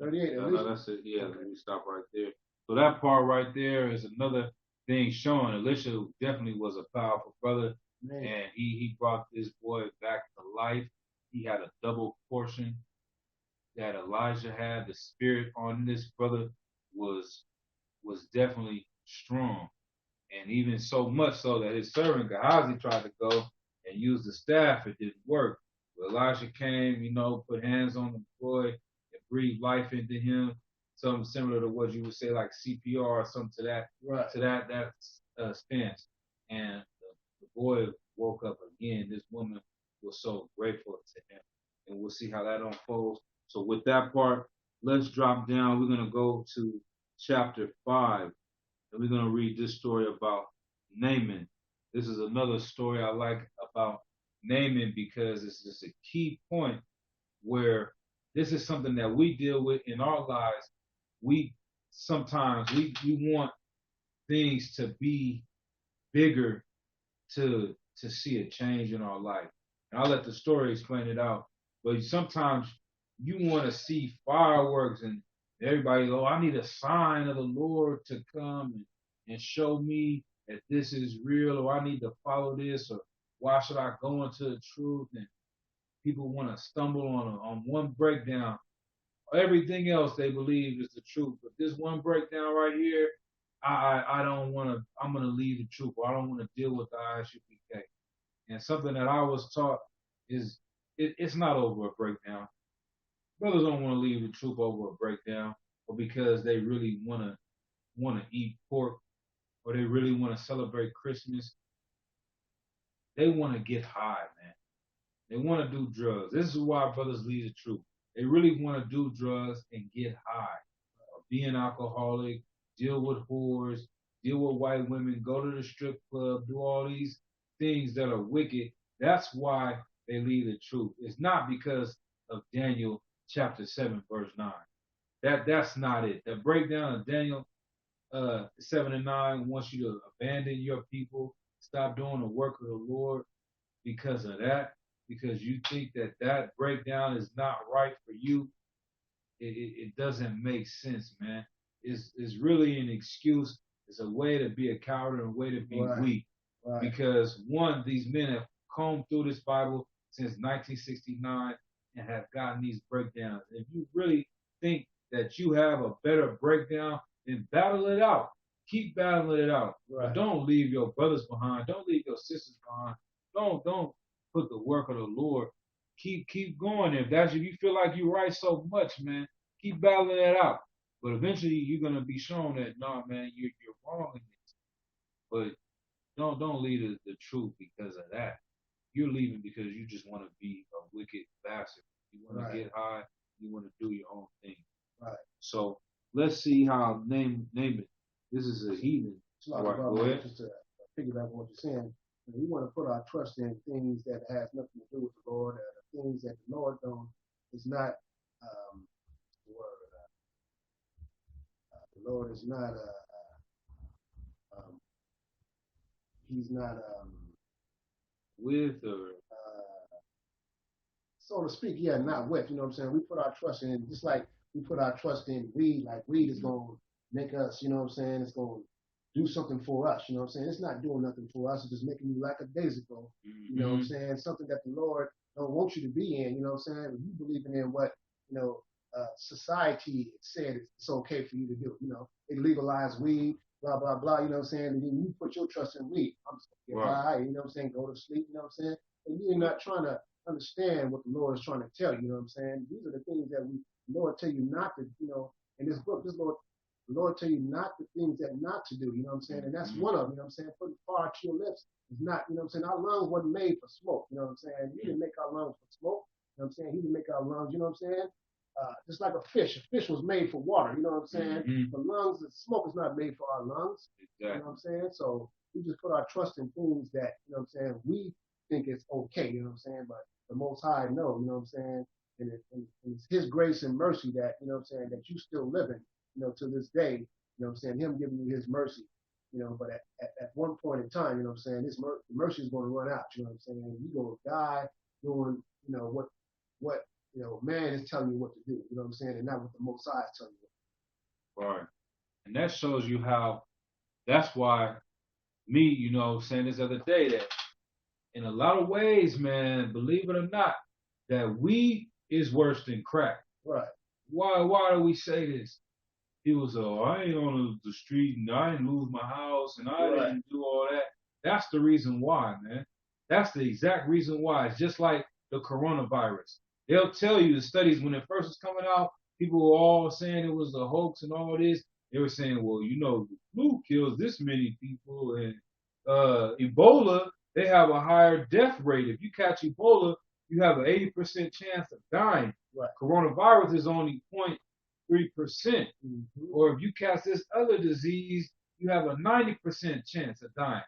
38. No, that's it. Yeah, okay. Let me stop right there. So that part right there is another thing showing Elisha definitely was a powerful brother. Man. And he brought this boy back to life. He had a double portion that Elijah had. The spirit on this brother was definitely strong. And even so much so that his servant Gehazi tried to go and use the staff. It didn't work. But Elisha came, put hands on the boy and breathed life into him. Something similar to what you would say like CPR or something to that stance. And the boy woke up again. This woman was so grateful to him. And we'll see how that unfolds. So with that part, let's drop down. We're going to go to chapter 5. And we're going to read this story about Naaman. This is another story I like about Naaman because it's just a key point where this is something that we deal with in our lives. We sometimes want things to be bigger to see a change in our life. And I'll let the story explain it out. But sometimes you want to see fireworks and everybody, I need a sign of the Lord to come and show me that this is real, or I need to follow this, or why should I go into the truth? And people want to stumble on one breakdown. Everything else they believe is the truth, but this one breakdown right here, I don't want to. I'm going to leave the truth, or I don't want to deal with the ISUPK. And something that I was taught is it's not over a breakdown. Brothers don't want to leave the truth over a breakdown, or because they really want to eat pork, or they really want to celebrate Christmas. They want to get high, man. They want to do drugs. This is why brothers leave the truth. They really want to do drugs and get high, or be an alcoholic, deal with whores, deal with white women, go to the strip club, do all these things that are wicked. That's why they leave the truth. It's not because of Daniel chapter 7, verse 9. That's not it. The breakdown of Daniel 7 and 9 wants you to abandon your people, stop doing the work of the Lord because of that, because you think that that breakdown is not right for you. It doesn't make sense, man. It's really an excuse. It's a way to be a coward and a way to be weak. Right. Because one, these men have combed through this Bible since 1969 and have gotten these breakdowns. If you really think that you have a better breakdown, then battle it out. Keep battling it out. Right. But don't leave your brothers behind. Don't leave your sisters behind. Don't put the work of the Lord. Keep going. If you feel like you're right so much, man, keep battling that out. But eventually you're gonna be shown that man, you're wrong in this. But don't leave the truth because of that. You're leaving because you just want to be a wicked bastard. You want to get high. You want to do your own thing. Right. So let's see how name it. This is a heathen. Right, go ahead. Just to piggyback on what you're saying, we want to put our trust in things that has nothing to do with the Lord, things that the Lord is not. The Lord is not. He's not with or so to speak. Yeah, not with. You know what I'm saying? We put our trust in, just like we put our trust in weed. Like weed is going to make us. You know what I'm saying? It's going to do something for us. You know what I'm saying? It's not doing nothing for us. It's just making you lackadaisical. You know what I'm saying? Something that the Lord don't want you to be in. You know what I'm saying? You believing in what society said it's okay for you to do. You know, they legalize weed, blah blah blah. You know what I'm saying? And then you put your trust in weed. I'm just gonna get high. You know what I'm saying? Go to sleep. You know what I'm saying? And you're not trying to understand what the Lord is trying to tell you. You know what I'm saying? These are the things that the Lord tell you not to. You know, in this book, the Lord tell you not the things that not to do. You know what I'm saying? And that's one of them. You know what I'm saying? Putting fire to your lips is not. You know what I'm saying? Our lungs wasn't made for smoke. You know what I'm saying? He didn't make our lungs for smoke. You know what I'm saying? He didn't make our lungs. You know what I'm saying? Just like a fish. A fish was made for water. You know what I'm saying? The lungs, the smoke is not made for our lungs. Exactly. You know what I'm saying? So we just put our trust in things that, you know what I'm saying, we think it's okay. You know what I'm saying? But the Most High know, you know what I'm saying? And it's His grace and mercy that, you know what I'm saying, that you still living, you know, to this day. You know what I'm saying? Him giving you His mercy. You know, but at one point in time, you know what I'm saying, the mercy is going to run out. You know what I'm saying? You're going to die doing, you know, what man is telling you what to do, you know what I'm saying, and not what the Most High is telling you. Right. And that shows you how, that's why me, you know, saying this other day, that in a lot of ways, man, believe it or not, that weed is worse than crack. Right. Why do we say this? People say, oh, I ain't on the street and I didn't lose my house and I didn't do all that. That's the reason why, man. That's the exact reason why. It's just like the coronavirus. They'll tell you the studies when it first was coming out, people were all saying it was a hoax and all this. They were saying, well, you know, the flu kills this many people, and Ebola, they have a higher death rate. If you catch Ebola, you have an 80% chance of dying. Right. Coronavirus is only 0.3%. Or if you catch this other disease, you have a 90% chance of dying.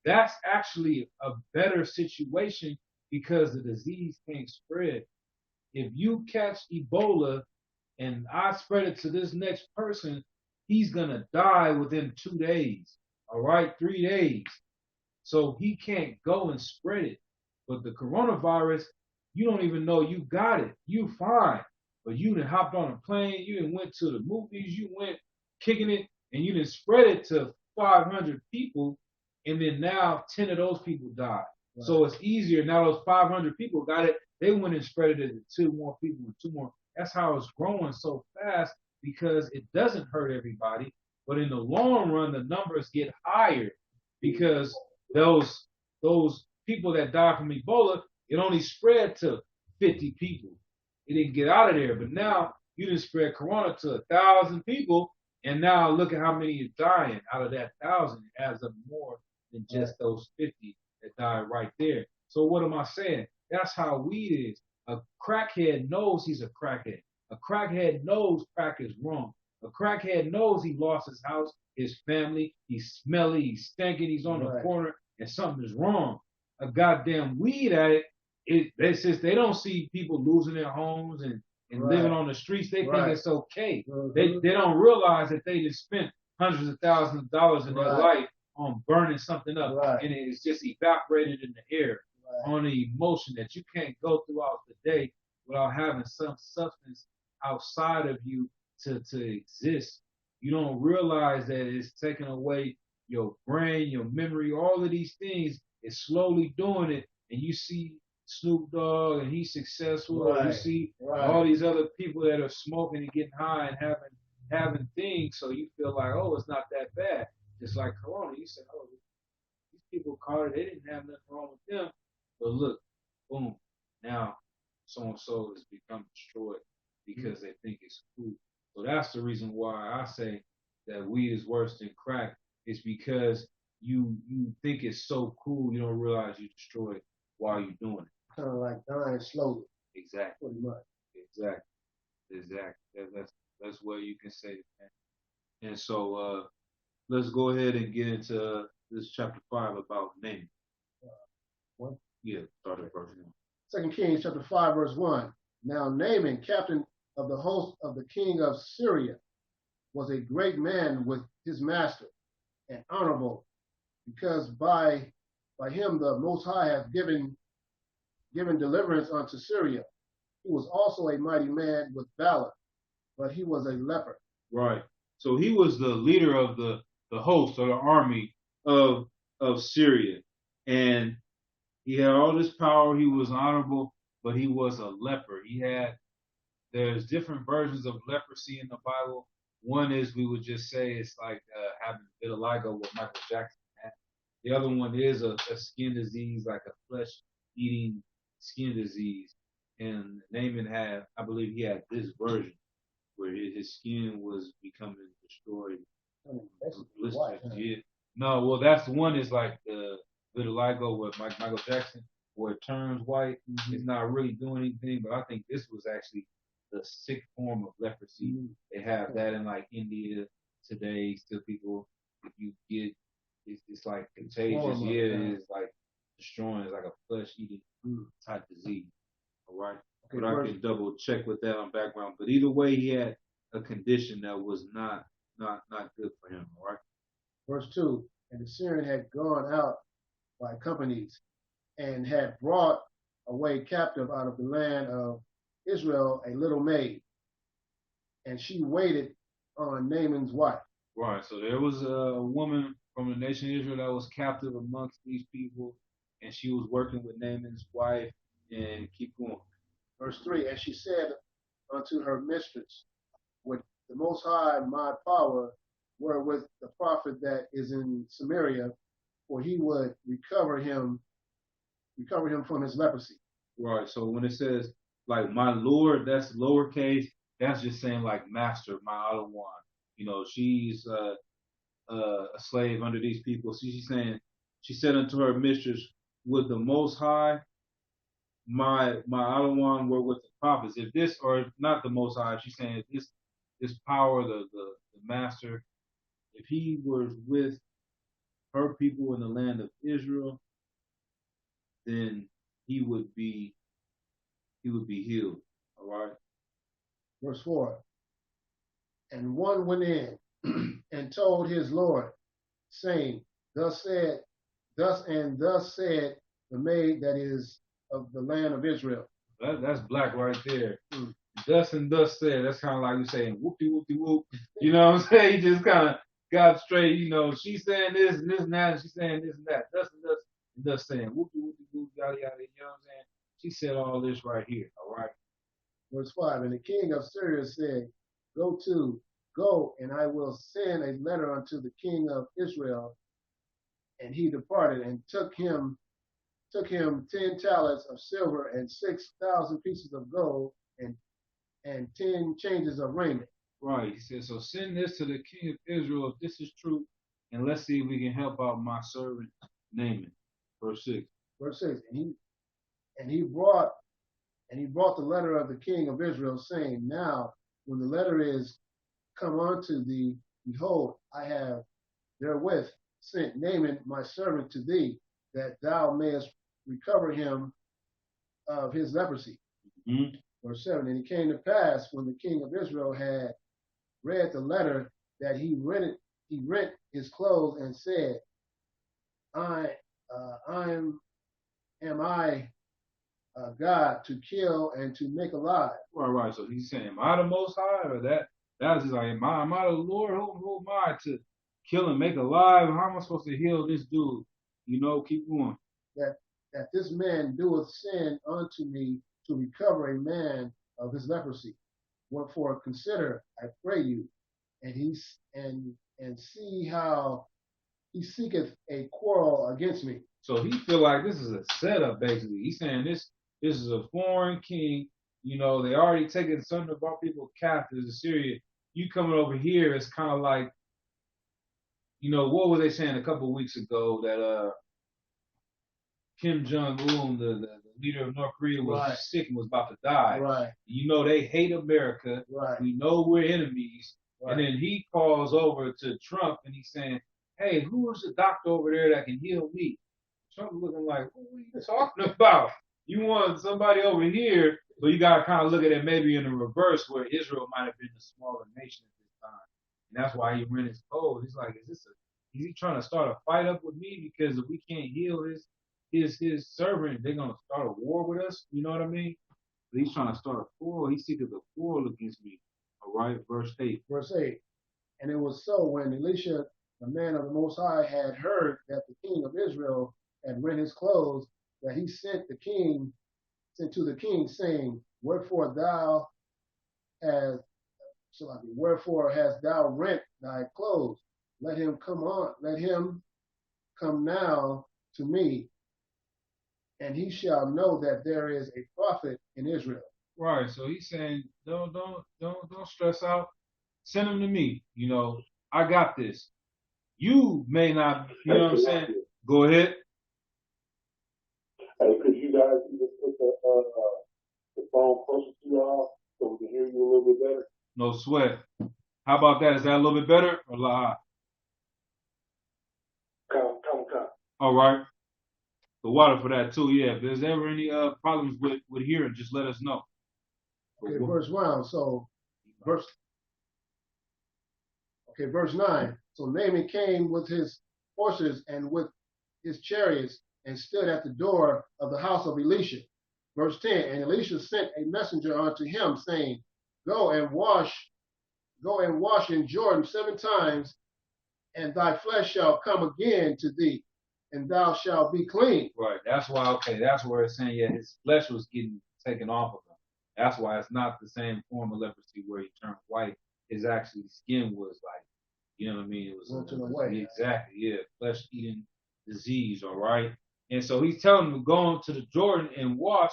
That's actually a better situation because the disease can't spread. If you catch Ebola and I spread it to this next person, he's going to die within 2 days, all right, 3 days. So he can't go and spread it. But the coronavirus, you don't even know you got it. You fine. But you done hopped on a plane, you done went to the movies, you went kicking it, and you done spread it to 500 people, and then now 10 of those people died. Right. So it's easier. Now those 500 people got it. They went and spread it to 2 more people and 2 more. That's how it's growing so fast because it doesn't hurt everybody. But in the long run, the numbers get higher because those people that died from Ebola, it only spread to 50 people. It didn't get out of there. But now you didn't spread corona to 1,000 people. And now look at how many are dying out of that 1,000. It adds up more than just those 50 that died right there. So what am I saying? That's how weed is. A crackhead knows he's a crackhead. A crackhead knows crack is wrong. A crackhead knows he lost his house, his family, he's smelly, he's stinking, he's on the corner, and something is wrong. A goddamn weed addict, since they don't see people losing their homes and and living on the streets, they think it's okay. Mm-hmm. They don't realize that they just spent hundreds of thousands of dollars in their life on burning something up, and it's just evaporated in the air on the emotion that you can't go throughout the day without having some substance outside of you to exist. You don't realize that it's taking away your brain, your memory, all of these things. It's slowly doing it, and you see Snoop Dogg and he's successful, or you see all these other people that are smoking and getting high and having things, so you feel like, oh, it's not that bad. Just like Corona, you say, oh, these people caught it, they didn't have nothing wrong with them, but look, boom, now so-and-so has become destroyed because they think it's cool. So that's the reason why I say that weed is worse than crack. It's because you think it's so cool, you don't realize you destroy it while you're doing it. Kind of like dying slowly. Exactly. Pretty much. Exactly. That's what you can say, man. And so let's go ahead and get into this chapter 5 about naming. What? Yeah, start at verse 1. 2 Kings chapter 5, verse 1. Now Naaman, captain of the host of the king of Syria, was a great man with his master, and honorable, because by him the Most High hath given deliverance unto Syria. He was also a mighty man with valor, but he was a leper. Right. So he was the leader of the host or the army of Syria, and he had all this power. He was honorable, but he was a leper. There's different versions of leprosy in the Bible. One is, we would just say, it's like having vitiligo, what Michael Jackson had. The other one is a skin disease, like a flesh-eating skin disease. And Naaman had, I believe he had this version, where his skin was becoming destroyed. Yeah. No, well, that's the one is like the vitiligo with Michael Jackson, where it turns white. Mm-hmm. It's not really doing anything, but I think this was actually the sick form of leprosy. Mm-hmm. They have that in like India today. Still, people, if you get, it's like contagious. It's like destroying. It's like a flesh-eating type disease. All right. Okay, but I can double check with that on background. But either way, he had a condition that was not good for him. All right. Verse 2, and the Syrian had gone out by companies and had brought away captive out of the land of Israel a little maid, and she waited on Naaman's wife. Right. So there was a woman from the nation of Israel that was captive amongst these people, and she was working with Naaman's wife, and keep going. Verse 3, and she said unto her mistress, with the Most High my power were with the prophet that is in Samaria, for he would recover him from his leprosy. Right. So when it says like my Lord, that's lowercase. That's just saying like master, my Adawan. You know, she's a slave under these people. So she's saying, she said unto her mistress, with the Most High, my Adawan were with the prophets. If this, or not the Most High, she's saying if this power, the master, if he was with her people in the land of Israel, then he would be healed. All right. Verse 4. And one went in and told his Lord, saying, Thus said the maid that is of the land of Israel. That's black right there. Thus and thus said. That's kind of like you saying whoopty whoopty whoop. You know what I'm saying? He just kind of got straight. You know, she's saying this and this and that, and she's saying this and that. Thus and thus and thus saying whoopty whoopty whoop, yada yada. You know what I'm saying? She said all this right here. All right. Verse 5. And the king of Syria said, Go, and I will send a letter unto the king of Israel. And he departed and took him 10 talents of silver and 6,000 pieces of gold and 10 changes of raiment. Right. He said, so send this to the king of Israel if this is true, and let's see if we can help out my servant Naaman. Verse 6. Verse 6. And he brought the letter of the king of Israel, saying, Now, when the letter is come unto thee, behold, I have therewith sent Naaman my servant to thee, that thou mayest recover him of his leprosy. Mm-hmm. Verse 7, and it came to pass when the king of Israel had read the letter that he rent his clothes and said, am I God to kill and to make alive? Right. So he's saying, am I the Most High? Or that's just like, am I the Lord? Who am I to kill and make alive? How am I supposed to heal this dude? Keep going. That this man doeth sin unto me to recover a man of his leprosy. Wherefore consider, I pray you, and see how he seeketh a quarrel against me. So he feel like this is a setup, basically. He's saying this is a foreign king. They already taken some of our people captives in Syria. You coming over here, it's kind of like, what were they saying a couple of weeks ago that Kim Jong-un, the leader of North Korea, was sick and was about to die. Right. They hate America. Right. We know we're enemies. Right. And then he calls over to Trump and he's saying, hey, who's the doctor over there that can heal me? Trump looking like, what are you talking about? You want somebody over here, so you got to kind of look at it maybe in the reverse, where Israel might have been the smaller nation at this time. And that's why he rent his clothes. He's like, is he trying to start a fight up with me? Because if we can't heal his servant, they're going to start a war with us. You know what I mean? But he's trying to start a quarrel. He seeketh a quarrel against me. All right, verse 8. Verse 8. And it was so when Elisha, the man of the Most High, had heard that the king of Israel had rent his clothes, that he sent to the king, saying, wherefore hast thou rent thy clothes? Let him come now to me, and he shall know that there is a prophet in Israel. Right. So he's saying, don't stress out. Send him to me. I got this. You may not. You know what I'm saying? Go ahead. Hey, could you guys just put the phone closer to y'all so we can hear you a little bit better? No sweat. How about that? Is that a little bit better or loud? Come. All right. The water for that too. Yeah. If there's ever any problems with hearing, just let us know. Okay, verse 1. Verse 9. So Naaman came with his horses and with his chariots and stood at the door of the house of Elisha. Verse 10. And Elisha sent a messenger unto him, saying, Go and wash in Jordan 7 times, and thy flesh shall come again to thee, and thou shalt be clean. Right. That's why. Okay. That's where it's saying, yeah, his flesh was getting taken off of him. That's why it's not the same form of leprosy where he turned white. His actually skin was like, you know what I mean? It was exactly, yeah, flesh-eating disease, all right? And so he's telling him, go into the Jordan and wash,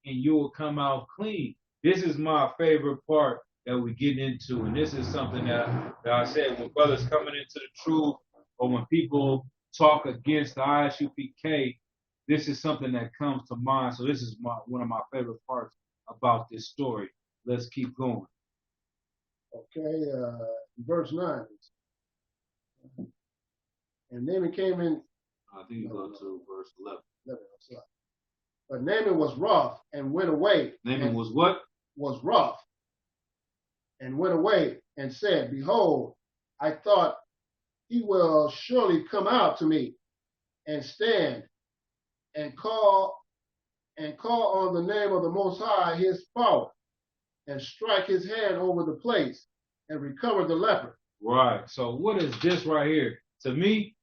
and you will come out clean. This is my favorite part that we get into, and this is something that I said when brothers coming into the truth, or when people talk against the ISUPK, this is something that comes to mind. So this is one of my favorite parts about this story. Let's keep going. Okay, verse 9. And Naaman came in. I think you go to verse 11. But Naaman was wroth and went away. Naaman was what? Was wroth and went away and said, Behold, I thought he will surely come out to me and stand and call on the name of the Most High his power and strike his hand over the place and recover the leper. Right. So what is this right here? To me,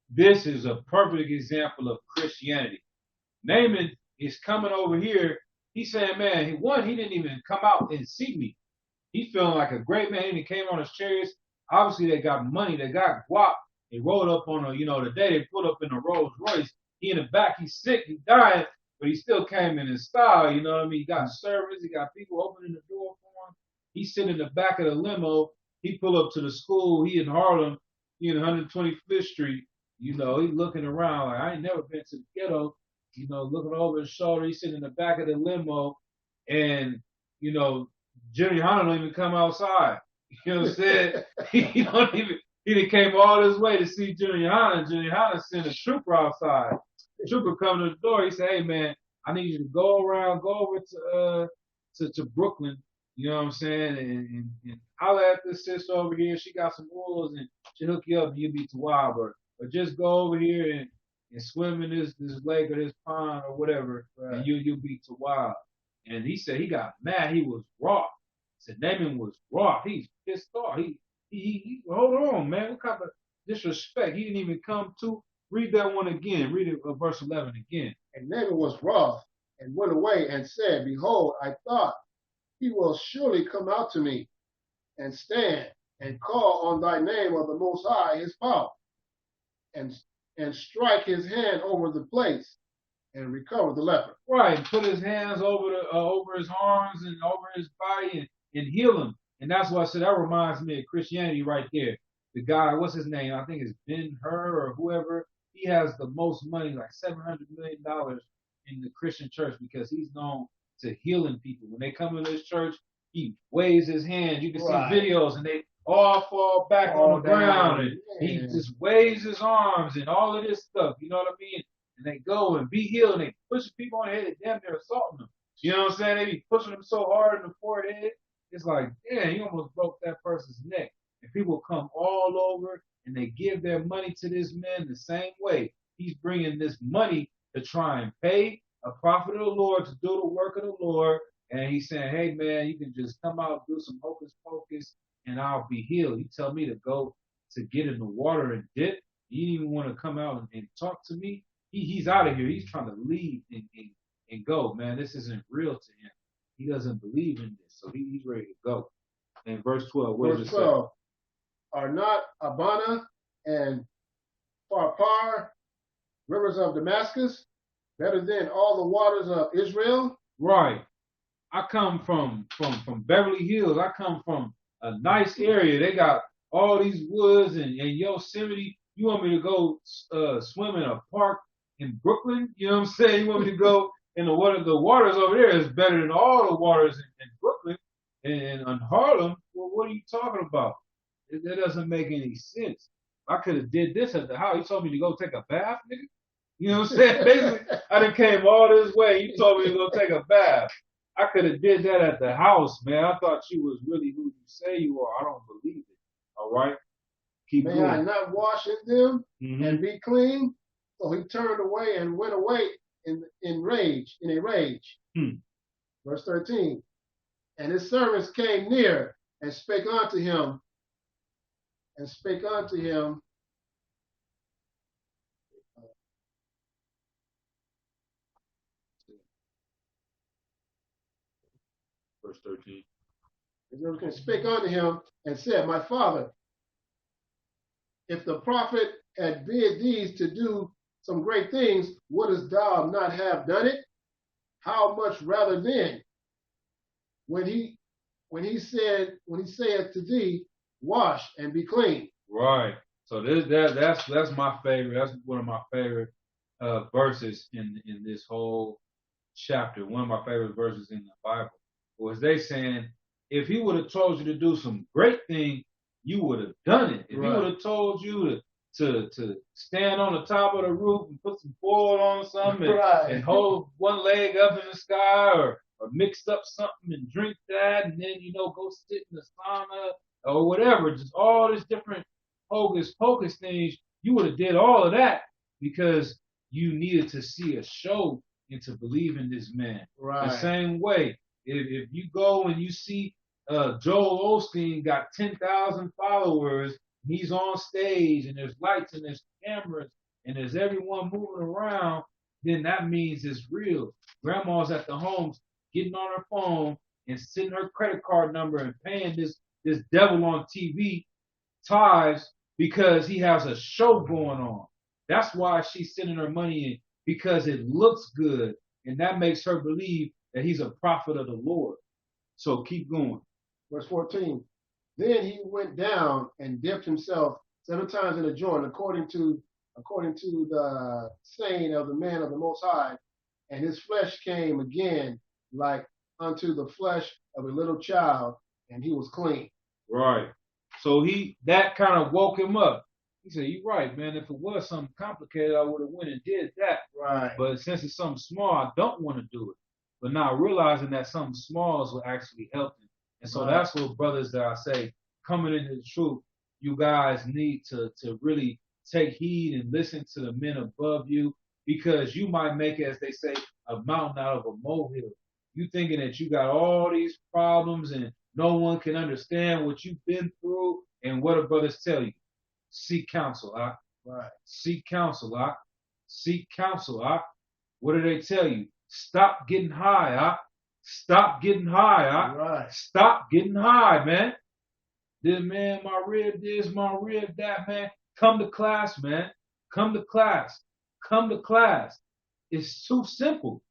this is a perfect example of Christianity. Naaman is coming over here. He's saying, man, he didn't even come out and see me. He feeling like a great man. He came on his chariots. Obviously, they got money. They got guap. They rolled up on the day they put up in a Rolls Royce. He in the back. He's sick. He's dying. But he still came in his style. You know what I mean? He got servants. He got people opening the door for him. He's sitting in the back of the limo. He pull up to the school. He in Harlem. He in 125th Street. He looking around like, I ain't never been to the ghetto. Looking over his shoulder. He's sitting in the back of the limo. And, Jimmy Hanna don't even come outside. You know what I'm saying? He done came all this way to see Jimmy Hanna. Jimmy Hanna sent a trooper outside. The trooper come to the door. He said, hey, man, I need you to go over to Brooklyn, you know what I'm saying, and holler at this sister over here. She got some oils and she'll hook you up and you'll be too wild. But just go over here and swim in this lake or this pond or whatever, and you'll be too wild. And he said he got mad. He was wroth. He said Naaman was wroth. He's pissed off. He hold on, man. What kind of disrespect? He didn't even come to. Read that one again. Read it, verse 11 again. And Naaman was wroth and went away and said, Behold, I thought he will surely come out to me and stand and call on thy name of the Most High his power and strike his hand over the place and recover the leper. Right, put his hands over his arms and over his body and heal him. And that's why I said that reminds me of Christianity right there. The guy, what's his name? I think it's Ben-Hur or whoever. He has the most money, like $700 million in the Christian church because he's known to healing people. When they come into his church, he waves his hand. You can see videos and they all fall back on the ground and he just waves his arms and all of this stuff. You know what I mean? And they go and be healed and they push people on the head and damn near assaulting them. You know what I'm saying? They be pushing them so hard in the forehead. It's like, damn, you almost broke that person's neck. And people come all over and they give their money to this man the same way. He's bringing this money to try and pay a prophet of the Lord to do the work of the Lord. And he's saying, hey, man, you can just come out, do some hocus pocus, and I'll be healed. You tell me to go to get in the water and dip. You didn't even want to come out and talk to me. He's out of here. He's trying to leave and go. Man, this isn't real to him. He doesn't believe in this. So he's ready to go. And verse 12, what does it say? Are not Abana and Pharpar, rivers of Damascus, better than all the waters of Israel? Right. I come from Beverly Hills. I come from a nice area. They got all these woods and Yosemite. You want me to go swim in a park in Brooklyn? You know what I'm saying? You want me to go in the water? The waters over there is better than all the waters in Brooklyn and in Harlem. Well, what are you talking about? That doesn't make any sense. I could have did this at the house. You told me to go take a bath, nigga. You know what I'm saying? Basically, I done came all this way. You told me to go take a bath. I could have did that at the house, man. I thought you was really who you say you are. I don't believe it. All right? Keep May going. I not wash in them and be clean? So he turned away and went away in a rage. Verse 13. And his servants came near and spake unto him. Verse 13. His servants spake unto him and said, My father, if the prophet had bid these to do some great things, wouldest thou not have done it? How much rather then, when he saith to thee, wash and be clean. Right. So that's my favorite. That's one of my favorite verses in this whole chapter. One of my favorite verses in the Bible was they saying, if he would have told you to do some great thing, you would have done it. If he would have told you to stand on the top of the roof and put some foil on something and hold one leg up in the sky or mix up something and drink that and then, go sit in the sauna or whatever, just all this different hocus pocus things, you would have did all of that because you needed to see a show and to believe in this man. Right. The same way, if you go and you see Joel Osteen got 10,000 followers, he's on stage and there's lights and there's cameras and there's everyone moving around, then that means it's real. Grandma's at the home getting on her phone and sending her credit card number and paying this devil on TV tithes because he has a show going on. That's why she's sending her money in, because it looks good, and that makes her believe that he's a prophet of the Lord. So keep going. Verse 14. Then he went down and dipped himself 7 times in the Jordan, according to the saying of the man of the Most High, and his flesh came again like unto the flesh of a little child, and he was clean. Right. So that kind of woke him up. He said, you're right, man. If it was something complicated, I would have went and did that. Right. But since it's something small, I don't want to do it. but not realizing that something small will actually help them. And so that's what brothers that I say, coming into the truth, you guys need to really take heed and listen to the men above you, because you might make it, as they say, a mountain out of a molehill. You thinking that you got all these problems and no one can understand what you've been through. And what do brothers tell you? Seek counsel, Right. Seek counsel, Seek counsel, What do they tell you? Stop getting high, Stop getting high, Right. Stop getting high, man. This man, my rib this, my rib that, man. Come to class, man. Come to class. Come to class. It's too simple.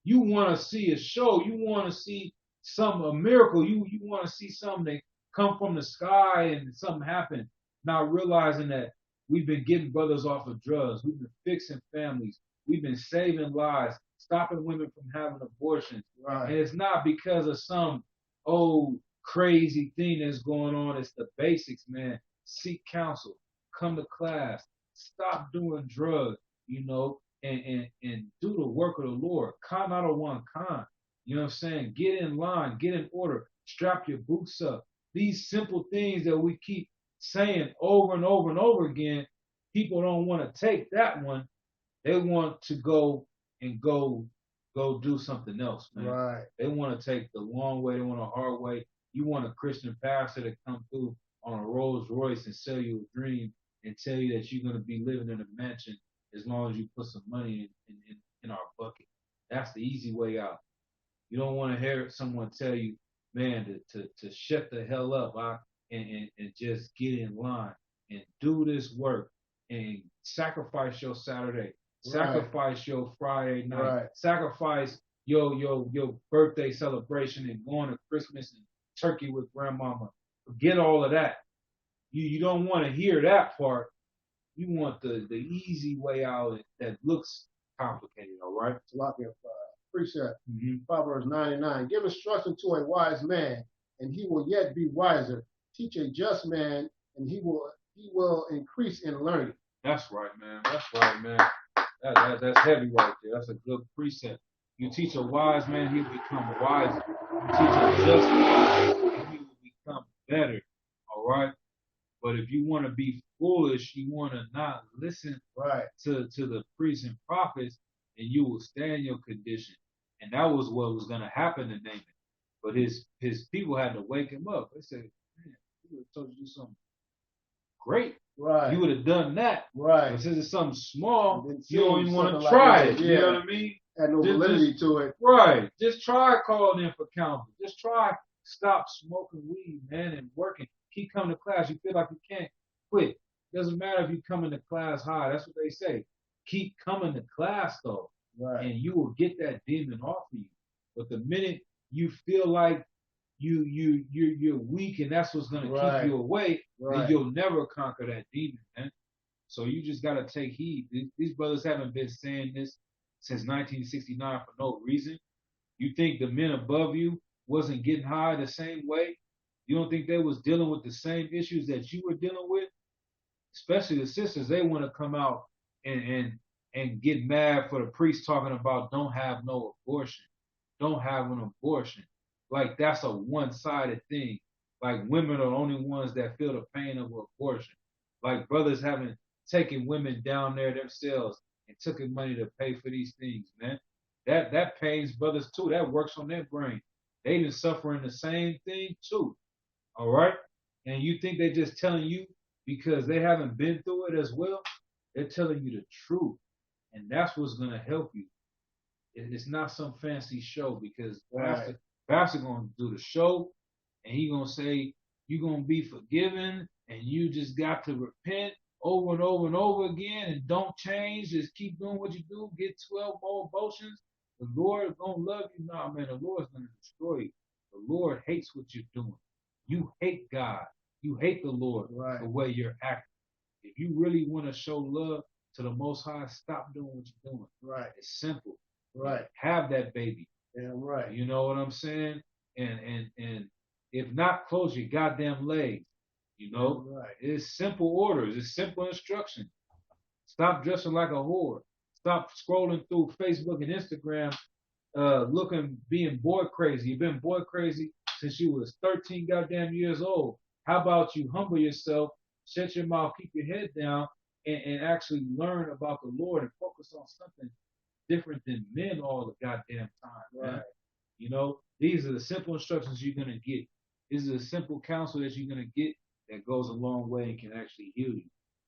You want to see a show. You want to see a miracle. You want to see something that come from the sky and something happen. Not realizing that we've been getting brothers off of drugs. We've been fixing families. We've been saving lives, stopping women from having abortions. Right. And it's not because of some old crazy thing that's going on. It's the basics, man. Seek counsel. Come to class. Stop doing drugs, and do the work of the Lord. Con out of one con. You know what I'm saying? Get in line, get in order, strap your boots up. These simple things that we keep saying over and over and over again, people don't want to take that one. They want to go do something else, man. Right. They want to take the long way, they want a hard way. You want a Christian pastor to come through on a Rolls Royce and sell you a dream and tell you that you're going to be living in a mansion as long as you put some money in our bucket. That's the easy way out. You don't want to hear someone tell you, man, to shut the hell up, and just get in line and do this work and sacrifice your Saturday, sacrifice your Friday night, sacrifice your birthday celebration and going to Christmas and turkey with grandmama. Forget all of that. You don't want to hear that part. You want the easy way out that looks complicated, all right? Precept, Proverbs 99. Give instruction to a wise man, and he will yet be wiser. Teach a just man, and he will increase in learning. That's right, man. That's right, man. That's heavy right there. That's a good precept. You teach a wise man, he will become wiser. You teach a just man, he will become better, all right? But if you want to be foolish, you want to not listen to the priests and prophets, and you will stay in your condition. And that was what was going to happen to Naaman. But his people had to wake him up. They said, man, we would have told you to do something great. Right. You would have done that. Right. But since it's something small, you don't even want to try it. You know what I mean? Had no validity to it. Right. Just try calling in for counsel. Just try stop smoking weed, man, and working. Keep coming to class. You feel like you can't quit. Doesn't matter if you come into class high. That's what they say. Keep coming to class though, and you will get that demon off of you. But the minute you feel like you're weak and that's what's gonna keep you away, then you'll never conquer that demon, man. So you just gotta take heed. These brothers haven't been saying this since 1969 for no reason. You think the men above you wasn't getting high the same way? You don't think they was dealing with the same issues that you were dealing with? Especially the sisters, they want to come out and get mad for the priest talking about don't have no abortion. Don't have an abortion. Like that's a one-sided thing. Like women are the only ones that feel the pain of abortion. Like brothers haven't taken women down there themselves and took money to pay for these things, man. That pains brothers too. That works on their brain. They've been suffering the same thing too. All right? And you think they're just telling you because they haven't been through it as well? They're telling you the truth. And that's what's going to help you. It's not some fancy show because Pastor going to do the show and he going to say you're going to be forgiven and you just got to repent over and over and over again and don't change. Just keep doing what you do. Get 12 more abortions. The Lord is going to love you. No, man, the Lord is going to destroy you. The Lord hates what you're doing. You hate God. You hate the Lord the way you're acting. If you really want to show love to the Most High, stop doing what you're doing. Right. It's simple. Right. Have that baby. Yeah, right. You know what I'm saying? And if not, close your goddamn legs. You know? Right. It's simple orders. It's simple instructions. Stop dressing like a whore. Stop scrolling through Facebook and Instagram being boy crazy. You've been boy crazy since you was 13 goddamn years old. How about you humble yourself, shut your mouth, keep your head down, and actually learn about the Lord and focus on something different than men all the goddamn time, man. Right. You know, these are the simple instructions you're gonna get. This is a simple counsel that you're gonna get that goes a long way and can actually heal you.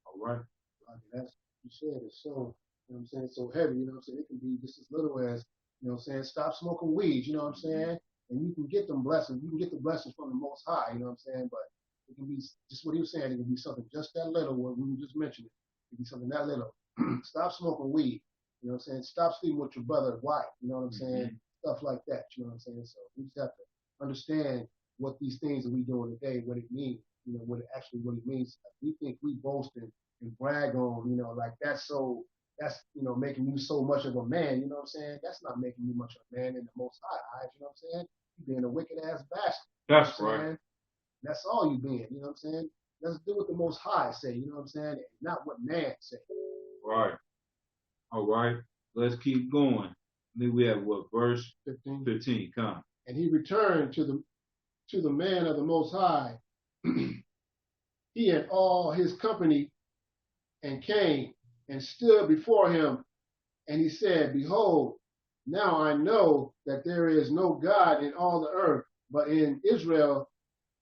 All right. Like that's you said it's so you know what I'm saying, so heavy, you know what I'm saying? It can be just as little as, you know what I'm saying, stop smoking weed, you know what I'm saying? And you can get them blessings, you can get the blessings from the most high, you know what I'm saying? But it can be just what he was saying, it can be something just that little, what we just mentioned it. It can be something that little. Stop smoking weed, you know what I'm saying? Stop sleeping with your brother's wife, you know what I'm saying? Stuff like that, you know what I'm saying? So we just have to understand what these things that we doing today, what it means, you know, what it actually really means. We think we boast and brag on, you know, like that's so, that's, you know, making you so much of a man, you know what I'm saying? That's not making you much of a man in the most high eyes, you know what I'm saying? You being a wicked ass bastard. That's You know what I'm right. saying? That's all you being, you know what I'm saying? Let's do what the most high say, you know what I'm saying? And not what man say. Right. All right. Let's keep going. Then we have what, verse 15. 15. Come. And he returned to the man of the most high, he and all his company, and came and stood before him. And he said, Behold, now I know that there is no God in all the earth, but in Israel.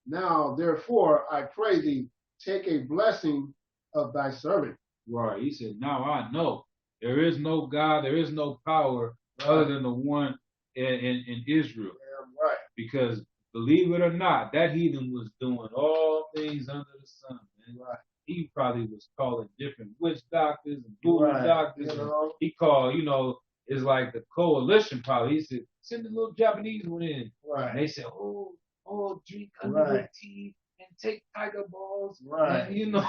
Now, therefore, I pray thee, take a blessing of thy servant. Right. He said, now I know there is no God, there is no power other than the one in Israel. Yeah, right. Because believe it or not, that heathen was doing all things under the sun, man. Right. He probably was calling different witch doctors and voodoo doctors. You know? He called, you know, it's like the coalition probably. He said, send the little Japanese one in. Right. And they said, oh, drink under tea and take tiger balls. Right. And, you know,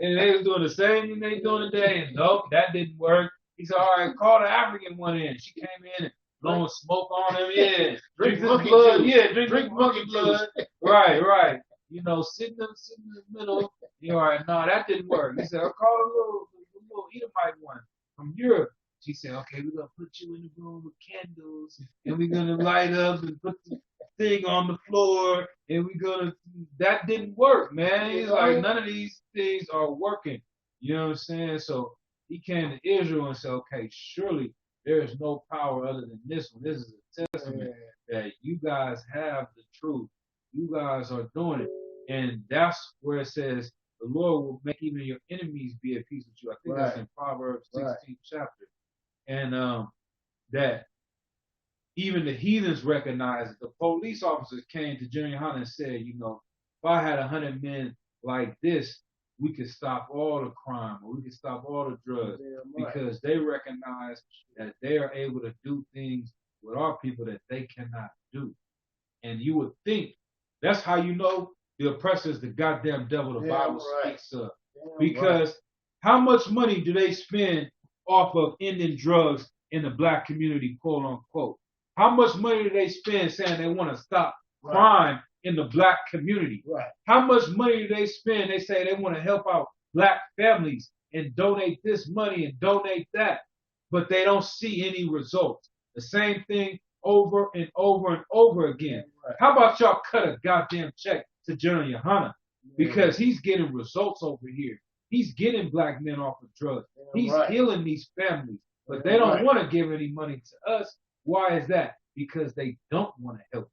and they was doing the same thing they doing today. And nope, that didn't work. He said, all right, call the African one in. She came in and blowing smoke on him. Yeah. Drink this monkey blood. juice. Yeah, Drink monkey blood. juice. Right. You know, sitting in the middle. You know, all right, no, that didn't work. He said, I'll call a little Edomite one from Europe. She said, okay, we're going to put you in the room with candles, and we're going to light up and put the thing on the floor, and we're going to, that didn't work, man. He's like, none of these things are working. You know what I'm saying? So he came to Israel and said, okay, surely there is no power other than this one. This is a testament that you guys have the truth. You guys are doing it. And that's where it says, the Lord will make even your enemies be at peace with you. I think that's in Proverbs 16th chapter. And that even the heathens recognize it. The police officers came to Jeremiah and said, you know, if I had 100 men like this, we could stop all the crime, or we could stop all the drugs, because they recognize that they are able to do things with our people that they cannot do. And you would think that's how you know the oppressor is the goddamn devil the Bible speaks of. Because how much money do they spend off of ending drugs in the black community, quote unquote? How much money do they spend saying they want to stop crime in the black community? How much money do they spend? They say they want to help out black families and donate this money and donate that, but they don't see any results. The same thing over and over and over again. How about y'all cut a goddamn check to General Yohana? Because he's getting results over here. He's getting black men off of drugs. He's healing these families, but they don't want to give any money to us. Why is that? Because they don't want to help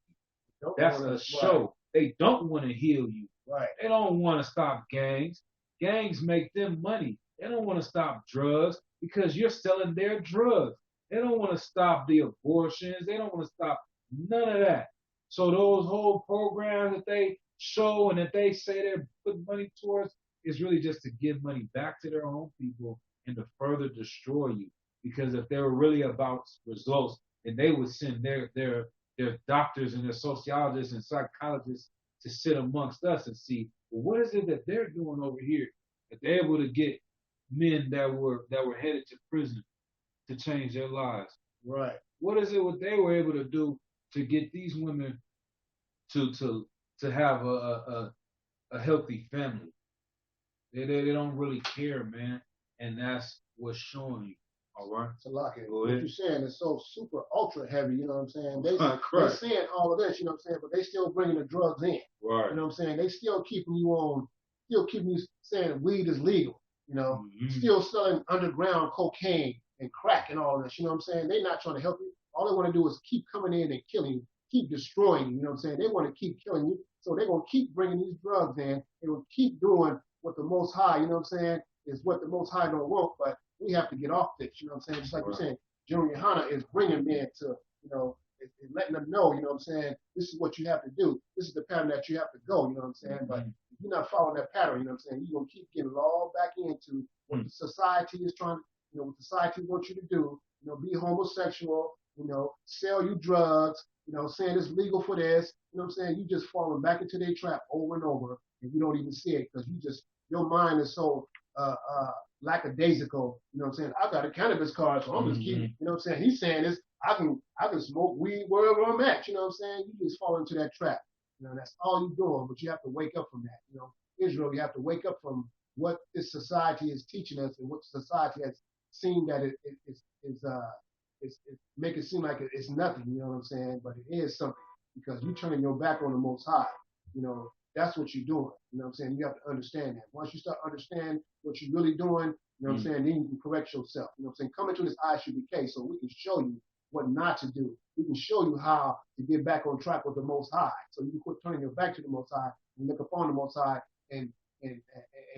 you. That's a show. They don't want to heal you. They don't want to stop gangs. Gangs make them money. They don't want to stop drugs because you're selling their drugs. They don't want to stop the abortions. They don't want to stop none of that. So those whole programs that they show and that they say they're putting money towards is really just to give money back to their own people and to further destroy you. Because if they were really about results, then they would send their doctors and their sociologists and psychologists to sit amongst us and see, well, what is it that they're doing over here that they're able to get men that were headed to prison to change their lives? What is it what they were able to do to get these women to have a healthy family? They don't really care, man, and that's what's showing you. All right. To lock it. Go What ahead. you're saying is so super ultra heavy, you know what I'm saying? They're Correct. saying all of this, you know what I'm saying, but they still bringing the drugs in. Right. You know what I'm saying? They still keeping you saying weed is legal, you know, still selling underground cocaine and crack and all of this, you know what I'm saying? They're not trying to help you. All they want to do is keep coming in and killing you, keep destroying you, you know what I'm saying? They want to keep killing you, so they're going to keep bringing these drugs in. They will keep doing what the Most High, you know what I'm saying, is what the Most High don't want, but we have to get off this, you know what I'm saying? Just like you're saying, Junior Hana is bringing men to, you know, and letting them know, you know what I'm saying, this is what you have to do. This is the pattern that you have to go, you know what I'm saying? But if you're not following that pattern, you know what I'm saying, you're going to keep getting lulled back into what the society is trying, you know, what society wants you to do, you know, be homosexual, you know, sell you drugs, you know, saying it's legal for this, you know what I'm saying? You just falling back into their trap over and over, and you don't even see it because your mind is so lackadaisical, you know what I'm saying? I got a cannabis card, so I'm just keep, you know what I'm saying? He's saying this, I can smoke weed wherever I'm at, you know what I'm saying? You just fall into that trap. You know, that's all you're doing, but you have to wake up from that. You know, Israel, you have to wake up from what this society is teaching us and what society has seen that it's make it seem like it's nothing, you know what I'm saying? But it is something because you're turning your back on the Most High. You know, that's what you're doing. You know what I'm saying? You have to understand that. Once you start understanding what you're really doing, you know what I'm saying, then you can correct yourself. You know what I'm saying? Come into this ISUPK so we can show you what not to do. We can show you how to get back on track with the Most High. So you can quit turning your back to the Most High and look upon the Most High and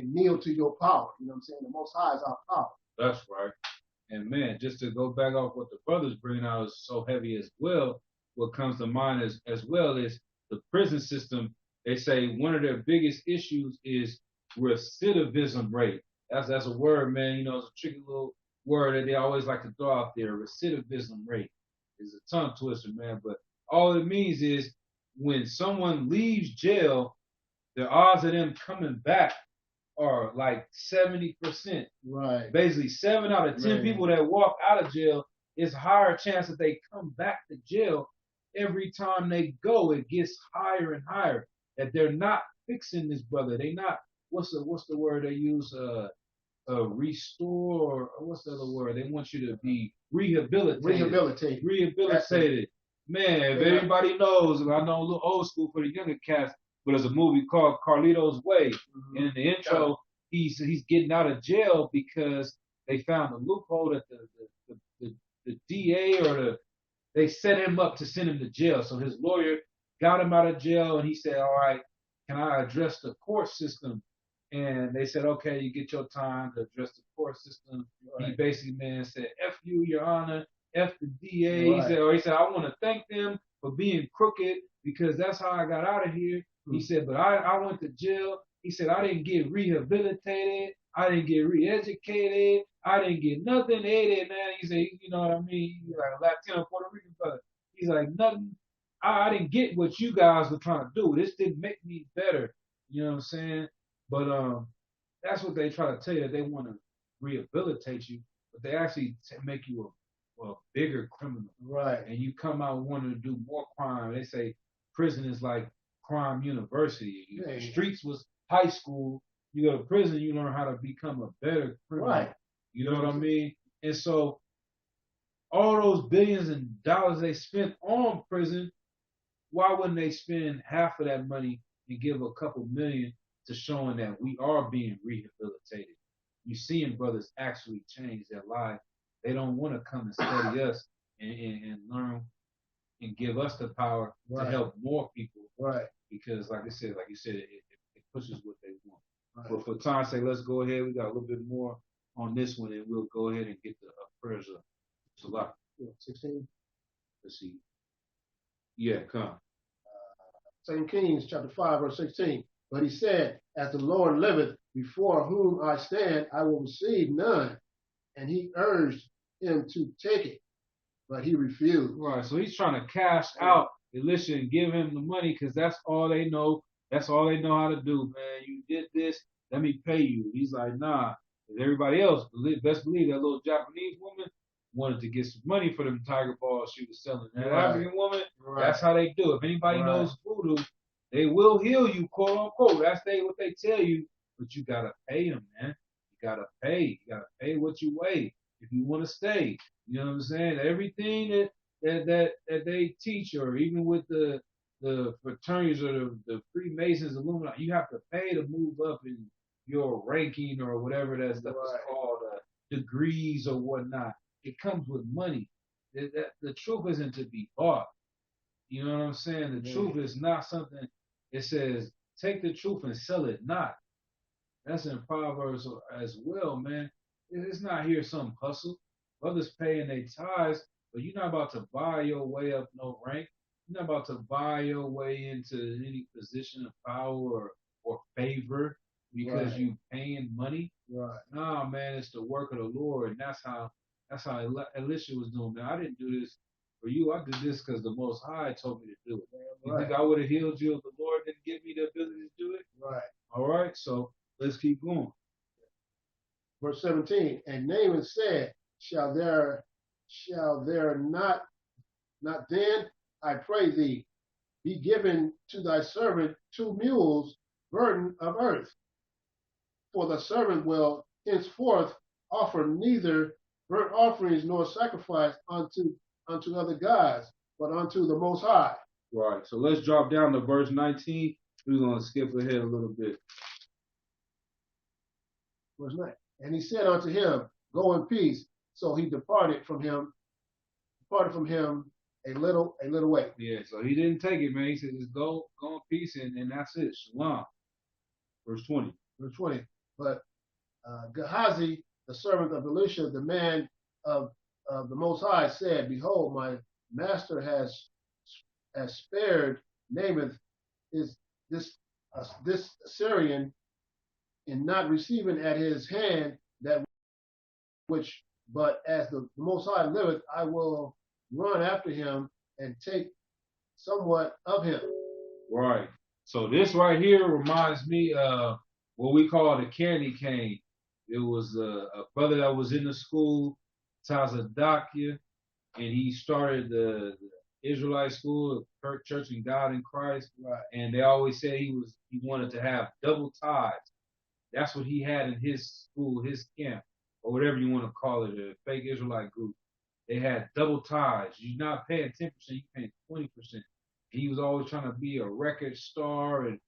kneel to your power. You know what I'm saying? The Most High is our power. That's right. And man, just to go back off what the brothers bringing out is so heavy as well. What comes to mind as well is the prison system. They say one of their biggest issues is recidivism rate. That's a word, man. You know, it's a tricky little word that they always like to throw out there. Recidivism rate is a tongue twister, man. But all it means is when someone leaves jail, the odds of them coming back are like 70%. Right. Basically, 7 out of 10 people that walk out of jail, it's a higher chance that they come back to jail every time they go. It gets higher and higher. That they're not fixing this brother. They not what's the word they use? Restore, or what's the other word? They want you to be rehabilitated. Rehabilitated. Man, if everybody knows, I know a little old school for the younger cats, but there's a movie called Carlito's Way. And in the intro, he's getting out of jail because they found a loophole that the DA or they set him up to send him to jail. So his lawyer got him out of jail, and he said, all right, can I address the court system? And they said, okay, you get your time to address the court system. Right. He basically, man, said, F you, Your Honor, F the DA. Right. He said, I want to thank them for being crooked because that's how I got out of here. He said, but I went to jail. He said, I didn't get rehabilitated. I didn't get re-educated. I didn't get nothing. Hey, man. He said, you know what I mean? He's like a Latino Puerto Rican brother. He's like, nothing. I didn't get what you guys were trying to do. This didn't make me better. You know what I'm saying? But that's what they try to tell you. They want to rehabilitate you, but they actually make you a bigger criminal. Right. And you come out wanting to do more crime. They say prison is like crime university. The streets was high school. You go to prison, you learn how to become a better criminal. Right. You know what I mean? And so all those billions and dollars they spent on prison, why wouldn't they spend half of that money and give a couple million to showing that we are being rehabilitated? You're seeing brothers actually change their life. They don't want to come and study us and learn and give us the power to help more people. Right. Because like you said, it pushes what they want. Right. But for time's sake, let's go ahead. We got a little bit more on this one, and we'll go ahead and get the prayers up. It's a lot. 16. Let's see. Yeah, come. 2 Kings chapter 5, verse 16. But he said, as the Lord liveth, before whom I stand, I will receive none. And he urged him to take it, but he refused. Right, so he's trying to cash out Elisha and give him the money because that's all they know. That's all they know how to do, man. You did this, let me pay you. He's like, nah. Because everybody else, best believe that little Japanese woman wanted to get some money for them tiger balls she was selling. That African woman, that's how they do. If anybody knows voodoo, they will heal you, quote unquote. That's what they tell you. But you gotta pay them, man. You gotta pay. You gotta pay what you weigh. if you want to stay. You know what I'm saying? Everything that they teach, or even with the fraternities or the Freemasons, Illuminati, you have to pay to move up in your ranking or whatever that stuff is called, degrees or whatnot. It comes with money. The truth isn't to be bought. You know what I'm saying? The truth is not something. It says, take the truth and sell it not. That's in Proverbs as well, man. It's not here some hustle. Others paying their tithes, but you're not about to buy your way up no rank. You're not about to buy your way into any position of power or favor because you paying money. Right. Nah, man, it's the work of the Lord, and that's how Elisha was doing. Man, I didn't do this for you. I did this because the Most High told me to do it. You think I would have healed you if the Lord didn't give me the ability to do it? Right. All right, so let's keep going. Verse 17, and Naaman said, Shall there not then, I pray thee, be given to thy servant 2 mules burden of earth? For the servant will henceforth offer neither burnt offerings nor sacrifice unto other gods, but unto the Most High. Right. So let's drop down to verse 19. We're going to skip ahead a little bit. Verse 9. And he said unto him, Go in peace. So he departed from him a little way. Yeah, so he didn't take it, man. He said, just go in peace, and that's it. Shalom. Verse 20. Verse 20. But Gehazi, the servant of Elisha, the man of the Most High, said, Behold, my master has spared Naaman this Syrian in not receiving at his hand that which, but as the Most High liveth, I will run after him and take somewhat of him. Right. So this right here reminds me of what we call the candy cane. It was a brother that was in the school, Tazadakia, and he started the Israelite school, Church in God in Christ. Right. And they always said he wanted to have double ties. That's what he had in his school, his camp, or whatever you want to call it, a fake Israelite group. They had double ties. You're not paying 10%, you're paying 20%. He was always trying to be a record star and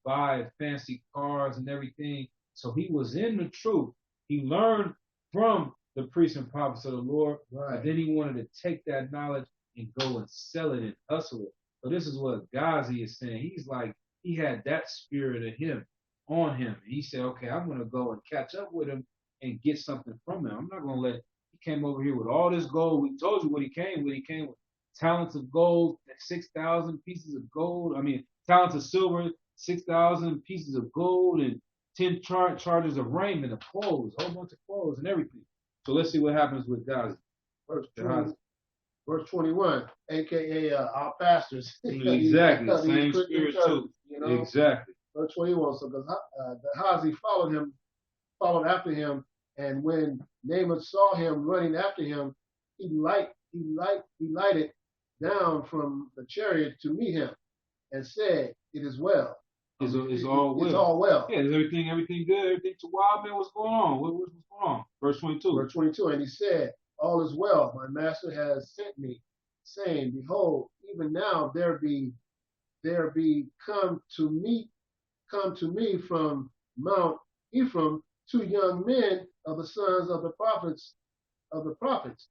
buy fancy cars and everything. So he was in the truth. He learned from the priests and prophets of the Lord, but then he wanted to take that knowledge and go and sell it and hustle it. So this is what Ghazi is saying. He's like, he had that spirit of him on him. And he said, okay, I'm going to go and catch up with him and get something from him. I'm not going to let, he came over here with all this gold. We told you what he came with. He came with talents of gold, 6,000 pieces of gold. Talents of silver, 6,000 pieces of gold, and 10 charges of raiment, of clothes, a whole bunch of clothes and everything. So let's see what happens with Ghazi. Verse 21, a.k.a. Our pastors. Exactly, same spirit too. You know? Exactly. Verse 21, so Gehazi followed after him, and when Naaman saw him running after him, he lighted down from the chariot to meet him, and said, It is well. It's all well. It's all well. Yeah, is everything good? Everything to wild man? What's going on? What's going on? Verse 22. Verse 22, and he said, All is well. My master has sent me, saying, Behold, even now there be come to me from Mount Ephraim 2 young men of the sons of the prophets.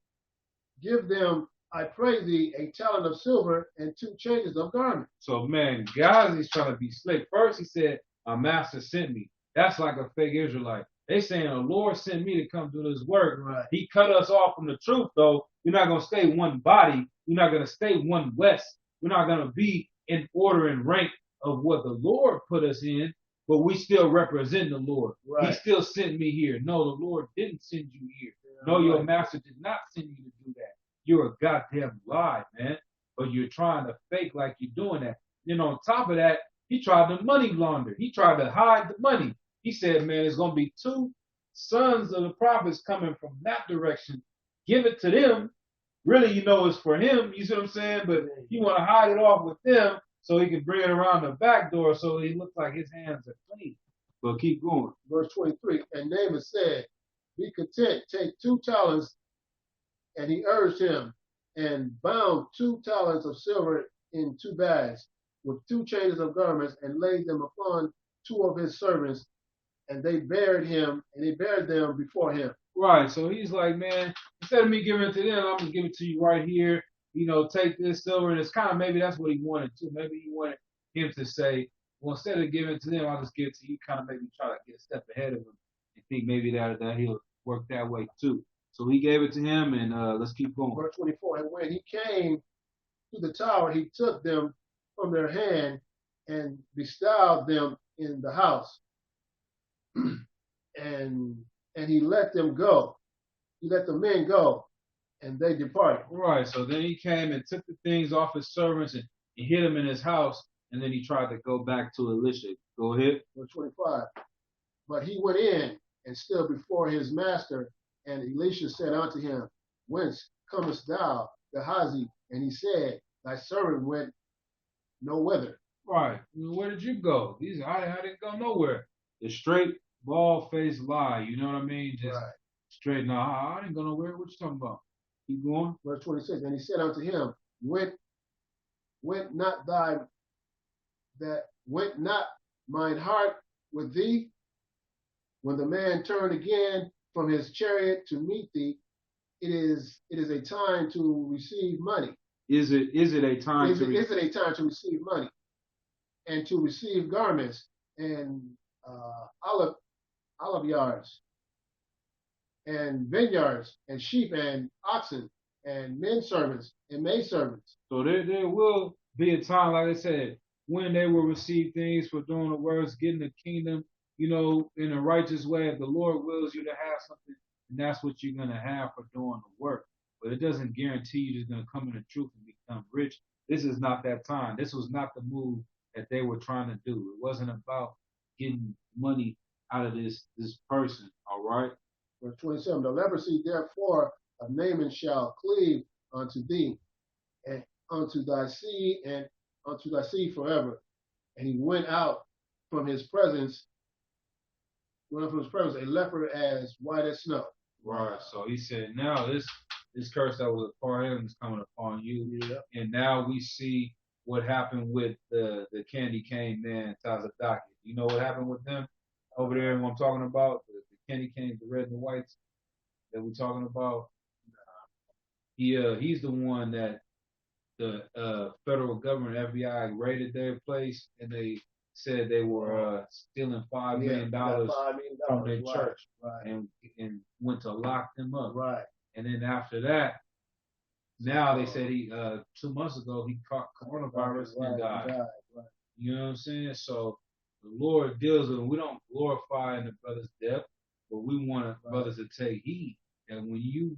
Give them, I pray thee, a talent of silver and 2 changes of garment. So man, Ghazi's trying to be slick. First he said, my master sent me. That's like a fake Israelite. They saying the Lord sent me to come do this work. Right. He cut us off from the truth, though. We're not going to stay one body. We're not going to stay one West. We're not going to be in order and rank of what the Lord put us in, but we still represent the Lord. Right. He still sent me here. No, the Lord didn't send you here. Yeah, no, your master did not send you to do that. You're a goddamn lie, man. But you're trying to fake like you're doing that. Then on top of that, he tried to money launder. He tried to hide the money. He said, man, there's going to be 2 sons of the prophets coming from that direction. Give it to them. Really, you know it's for him. You see what I'm saying? But you want to hide it off with them so he can bring it around the back door so he looks like his hands are clean. But keep going. Verse 23, and Naaman said, be content, take 2 talents. And he urged him, and bound 2 talents of silver in 2 bags, with 2 changes of garments, and laid them upon 2 of his servants, and they buried them before him. Right. So he's like, man, instead of me giving it to them, I'm gonna give it to you right here. You know, take this silver, and it's kind of maybe that's what he wanted too. Maybe he wanted him to say, well, instead of giving it to them, I'll just give it to you. Kind of maybe try to get a step ahead of him and think maybe that he'll work that way too. So he gave it to him, and let's keep going. Verse 24. And when he came to the tower, he took them from their hand and bestowed them in the house, and he let them go. He let the men go, and they departed. Right. So then he came and took the things off his servants and he hid them in his house, and then he tried to go back to Elisha. Go ahead. Verse 25. But he went in and stood before his master, and Elisha said unto him, Whence comest thou, Gehazi? And he said, Thy servant went no whither. Right. Where did you go? I didn't go nowhere. The straight, bald-faced lie. You know what I mean? Just Right. straight. No, I didn't go nowhere. What you talking about? Keep going. Verse 26. And he said unto him, Went not mine heart with thee? When the man turned again from his chariot to meet thee, it is a time to receive money. Is it a time Is it a time to receive money and to receive garments and olive yards and vineyards and sheep and oxen and men servants and maid servants? So there will be a time, like I said, when they will receive things for doing the works, getting the kingdom, you know, in a righteous way. If the Lord wills you to have something, and that's what you're going to have for doing the work. But it doesn't guarantee you just going to come in the truth and become rich. This is not that time. This was not the move that they were trying to do. It wasn't about getting money out of this person, all right? Verse 27, the leprosy therefore of Naaman shall cleave unto thee, and unto thy seed, and unto thy seed forever. And he went out from his presence, a leper as white as snow. Right. So he said, now this curse that was upon him is coming upon you. Yeah. And now we see what happened with the candy cane man, Tazadaki. You know what happened with them over there? What I'm talking about, the candy canes, the red and the whites that we're talking about. He's the one that the federal government, FBI, raided their place, and they said they were stealing $5 million from their church, right. and went to lock them up. Right. And then after that, now they said he 2 months ago he caught coronavirus and died. Right. You know what I'm saying? So the Lord deals with them. We don't glorify in the brother's death, but we want brothers to take heed. And when you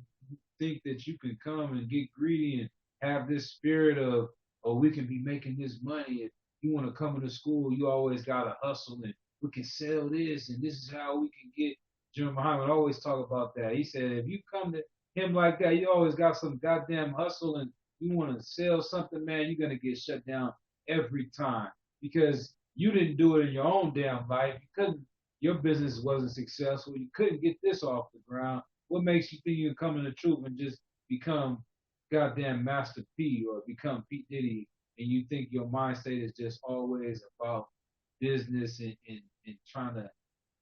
think that you can come and get greedy and have this spirit of, oh, we can be making this money, and you want to come into school, you always got to hustle, and we can sell this, and this is how we can get. Jim Muhammad always talk about that. He said, if you come to him like that, you always got some goddamn hustle, and you want to sell something, man, you're going to get shut down every time because you didn't do it in your own damn life. You couldn't, your business wasn't successful. You couldn't get this off the ground. What makes you think you can come in the truth and just become goddamn Master P or become P. Diddy, and you think your mind state is just always about business and trying to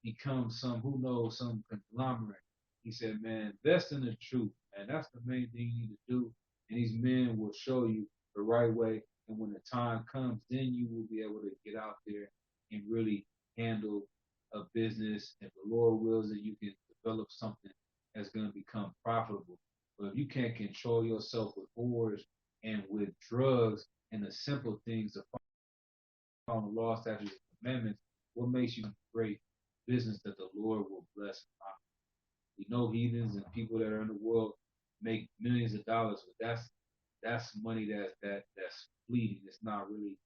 become some conglomerate? He said, man, invest in the truth, man. That's the main thing you need to do. And these men will show you the right way. And when the time comes, then you will be able to get out there and really handle a business. If the Lord wills it, you can develop something that's going to become profitable. But if you can't control yourself with whores and with drugs and the simple things of following the law, statutes, and commandments, what makes you great business that the Lord will bless? We know heathens and people that are in the world make millions of dollars, but that's money that's fleeting. It's not really,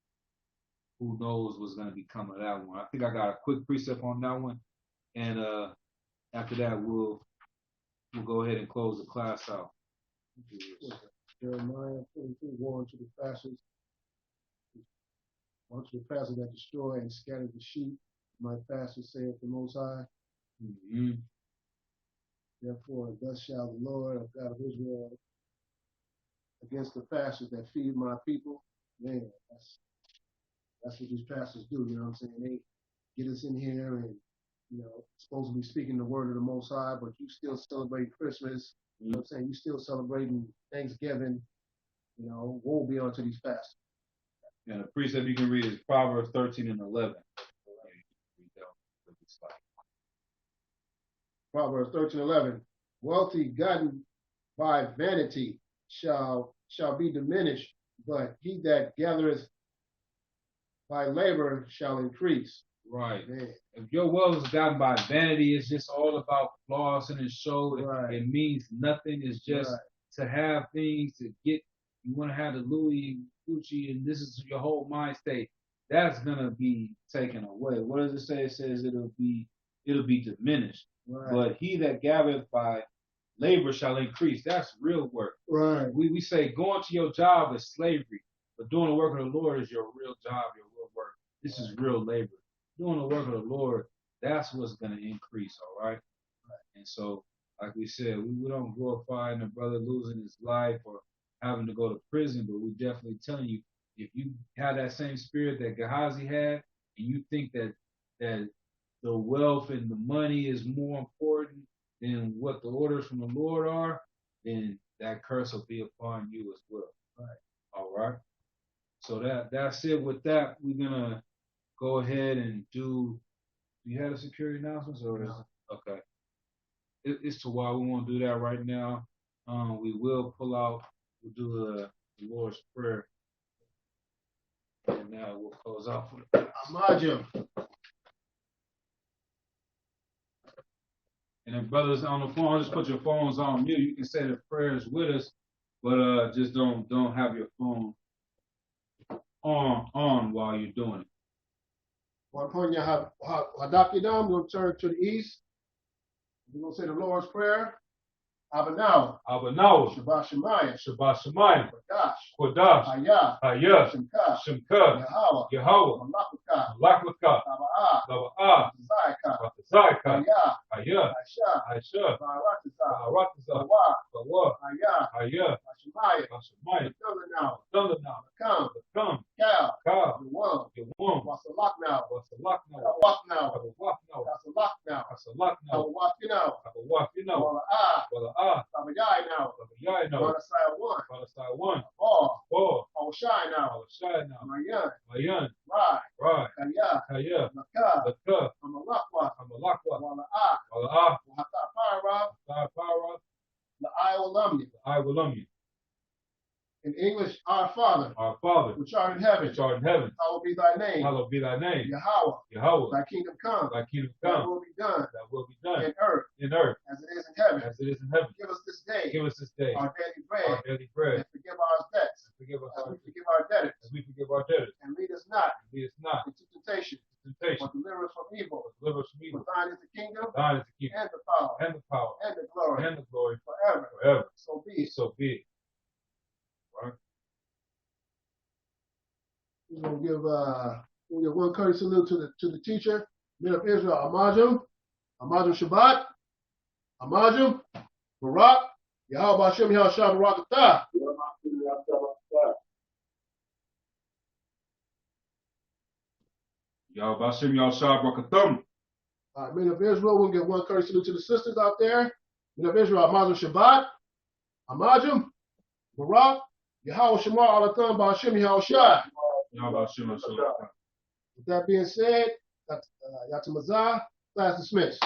who knows what's going to become of that one. I think I got a quick precept on that one, and after that we'll go ahead and close the class out. Jeremiah 42, warn to the pastors that destroy and scatter the sheep. My pastor saith the Most High. Mm-hmm. Therefore, thus shall the Lord of God of Israel against the pastors that feed my people. Man, that's what these pastors do. You know what I'm saying? They get us in here and, supposed to be speaking the word of the Most High, but you still celebrating Christmas. You know what I'm saying? You still celebrating Thanksgiving. Woe be unto these pastors. And the precept you can read is Proverbs 13 and 11. Proverbs 13:11. Wealthy gotten by vanity shall be diminished, but he that gathereth by labor shall increase. Right. Man. If your wealth is gotten by vanity, it's just all about floss and show. Right. It means nothing. It's just to have things to get. You want to have the Louis, Gucci, and this is your whole mind state. That's gonna be taken away. What does it say? It says it'll be diminished. Right. But he that gathereth by labor shall increase. That's real work. Right. We say going to your job is slavery, but doing the work of the Lord is your real job, your real work. This is real labor. Doing the work of the Lord, that's what's going to increase, all right? And so, like we said, we don't glorify the brother losing his life or having to go to prison, but we definitely telling you, if you have that same spirit that Gehazi had, and you think that the wealth and the money is more important than what the orders from the Lord are, then that curse will be upon you as well. Right. All right. So that's it. With that, we're gonna go ahead and do. Do you have the security announcements or is it? Okay? It's to why we won't do that right now. We will pull out. We'll do the Lord's Prayer, and now we'll close out for the. Amajim. And then brothers on the phone, just put your phones on mute. You can say the prayers with us, but just don't have your phone on while you're doing it. Upon your Hadakidam, we'll turn to the east. We're going to say the Lord's Prayer. Abanawa. Shabbat Shemayim. Shabbat Shemayim. Kodash. Kodash. Hayah. Shemka. Yahweh. Malakaka. Taba'ah. Zayaka. Hayah. Aisha. Baratazah. Bawa. Hayah. Hashemayim. Thunder now. Come. Kal. Yawam. Wasalak now. Wasalak now. Kawak now. Kabawak now. Kasalak now. Kasalak now. Kawak now. Kabawak now. Wala'ah. Tabayai now. Tabayai now. Walasai one. Palasai 1. Four. Awashai now. Palasai now. Mayan. Mayan. Rai. Kaya. Kaya. Laka. Laka. Amalakwa. Amalakwa. Wala'ah. Wala'ah. Wahatapara. Para. La'ai Olamni. I will love you. In English, our Father, Our Father, which art in heaven, which art in heaven, hallowed be thy name. hallowed be thy name. Yahweh, Yahweh, thy kingdom come. thy kingdom Thy come. will be done Thy will be done in earth in earth as it is in heaven. as it is in heaven. Give us this day Give us this day our daily our bread, daily bread. and forgive our debts Forgive us as our we forgive our debtors. as we forgive our debtors. And lead us not Lead us not into temptation, into temptation, but deliver us from evil. but deliver us from evil. For thine is the kingdom, Thine is the kingdom and the power, and the power and the glory, and the glory forever. forever. So be it. So be it. Right? We're gonna give one courtesy salute to the teacher, men of Israel, Amajim Shabbat, Amajim, Barak, Yahweh Hashem Yahshua Barak Atah. Y'all Bashim, y'all Shah Brakathum. All right, men of Israel, we'll give one courtesy salute to the sisters out there. Men of Israel, Amajim Shabbat, Amajim, Barak, Yahweh Shemar Alatham Bashim Yahshua. Y'all Bashim, y'all Shah. With that being said, Yatamazah, class dismissed.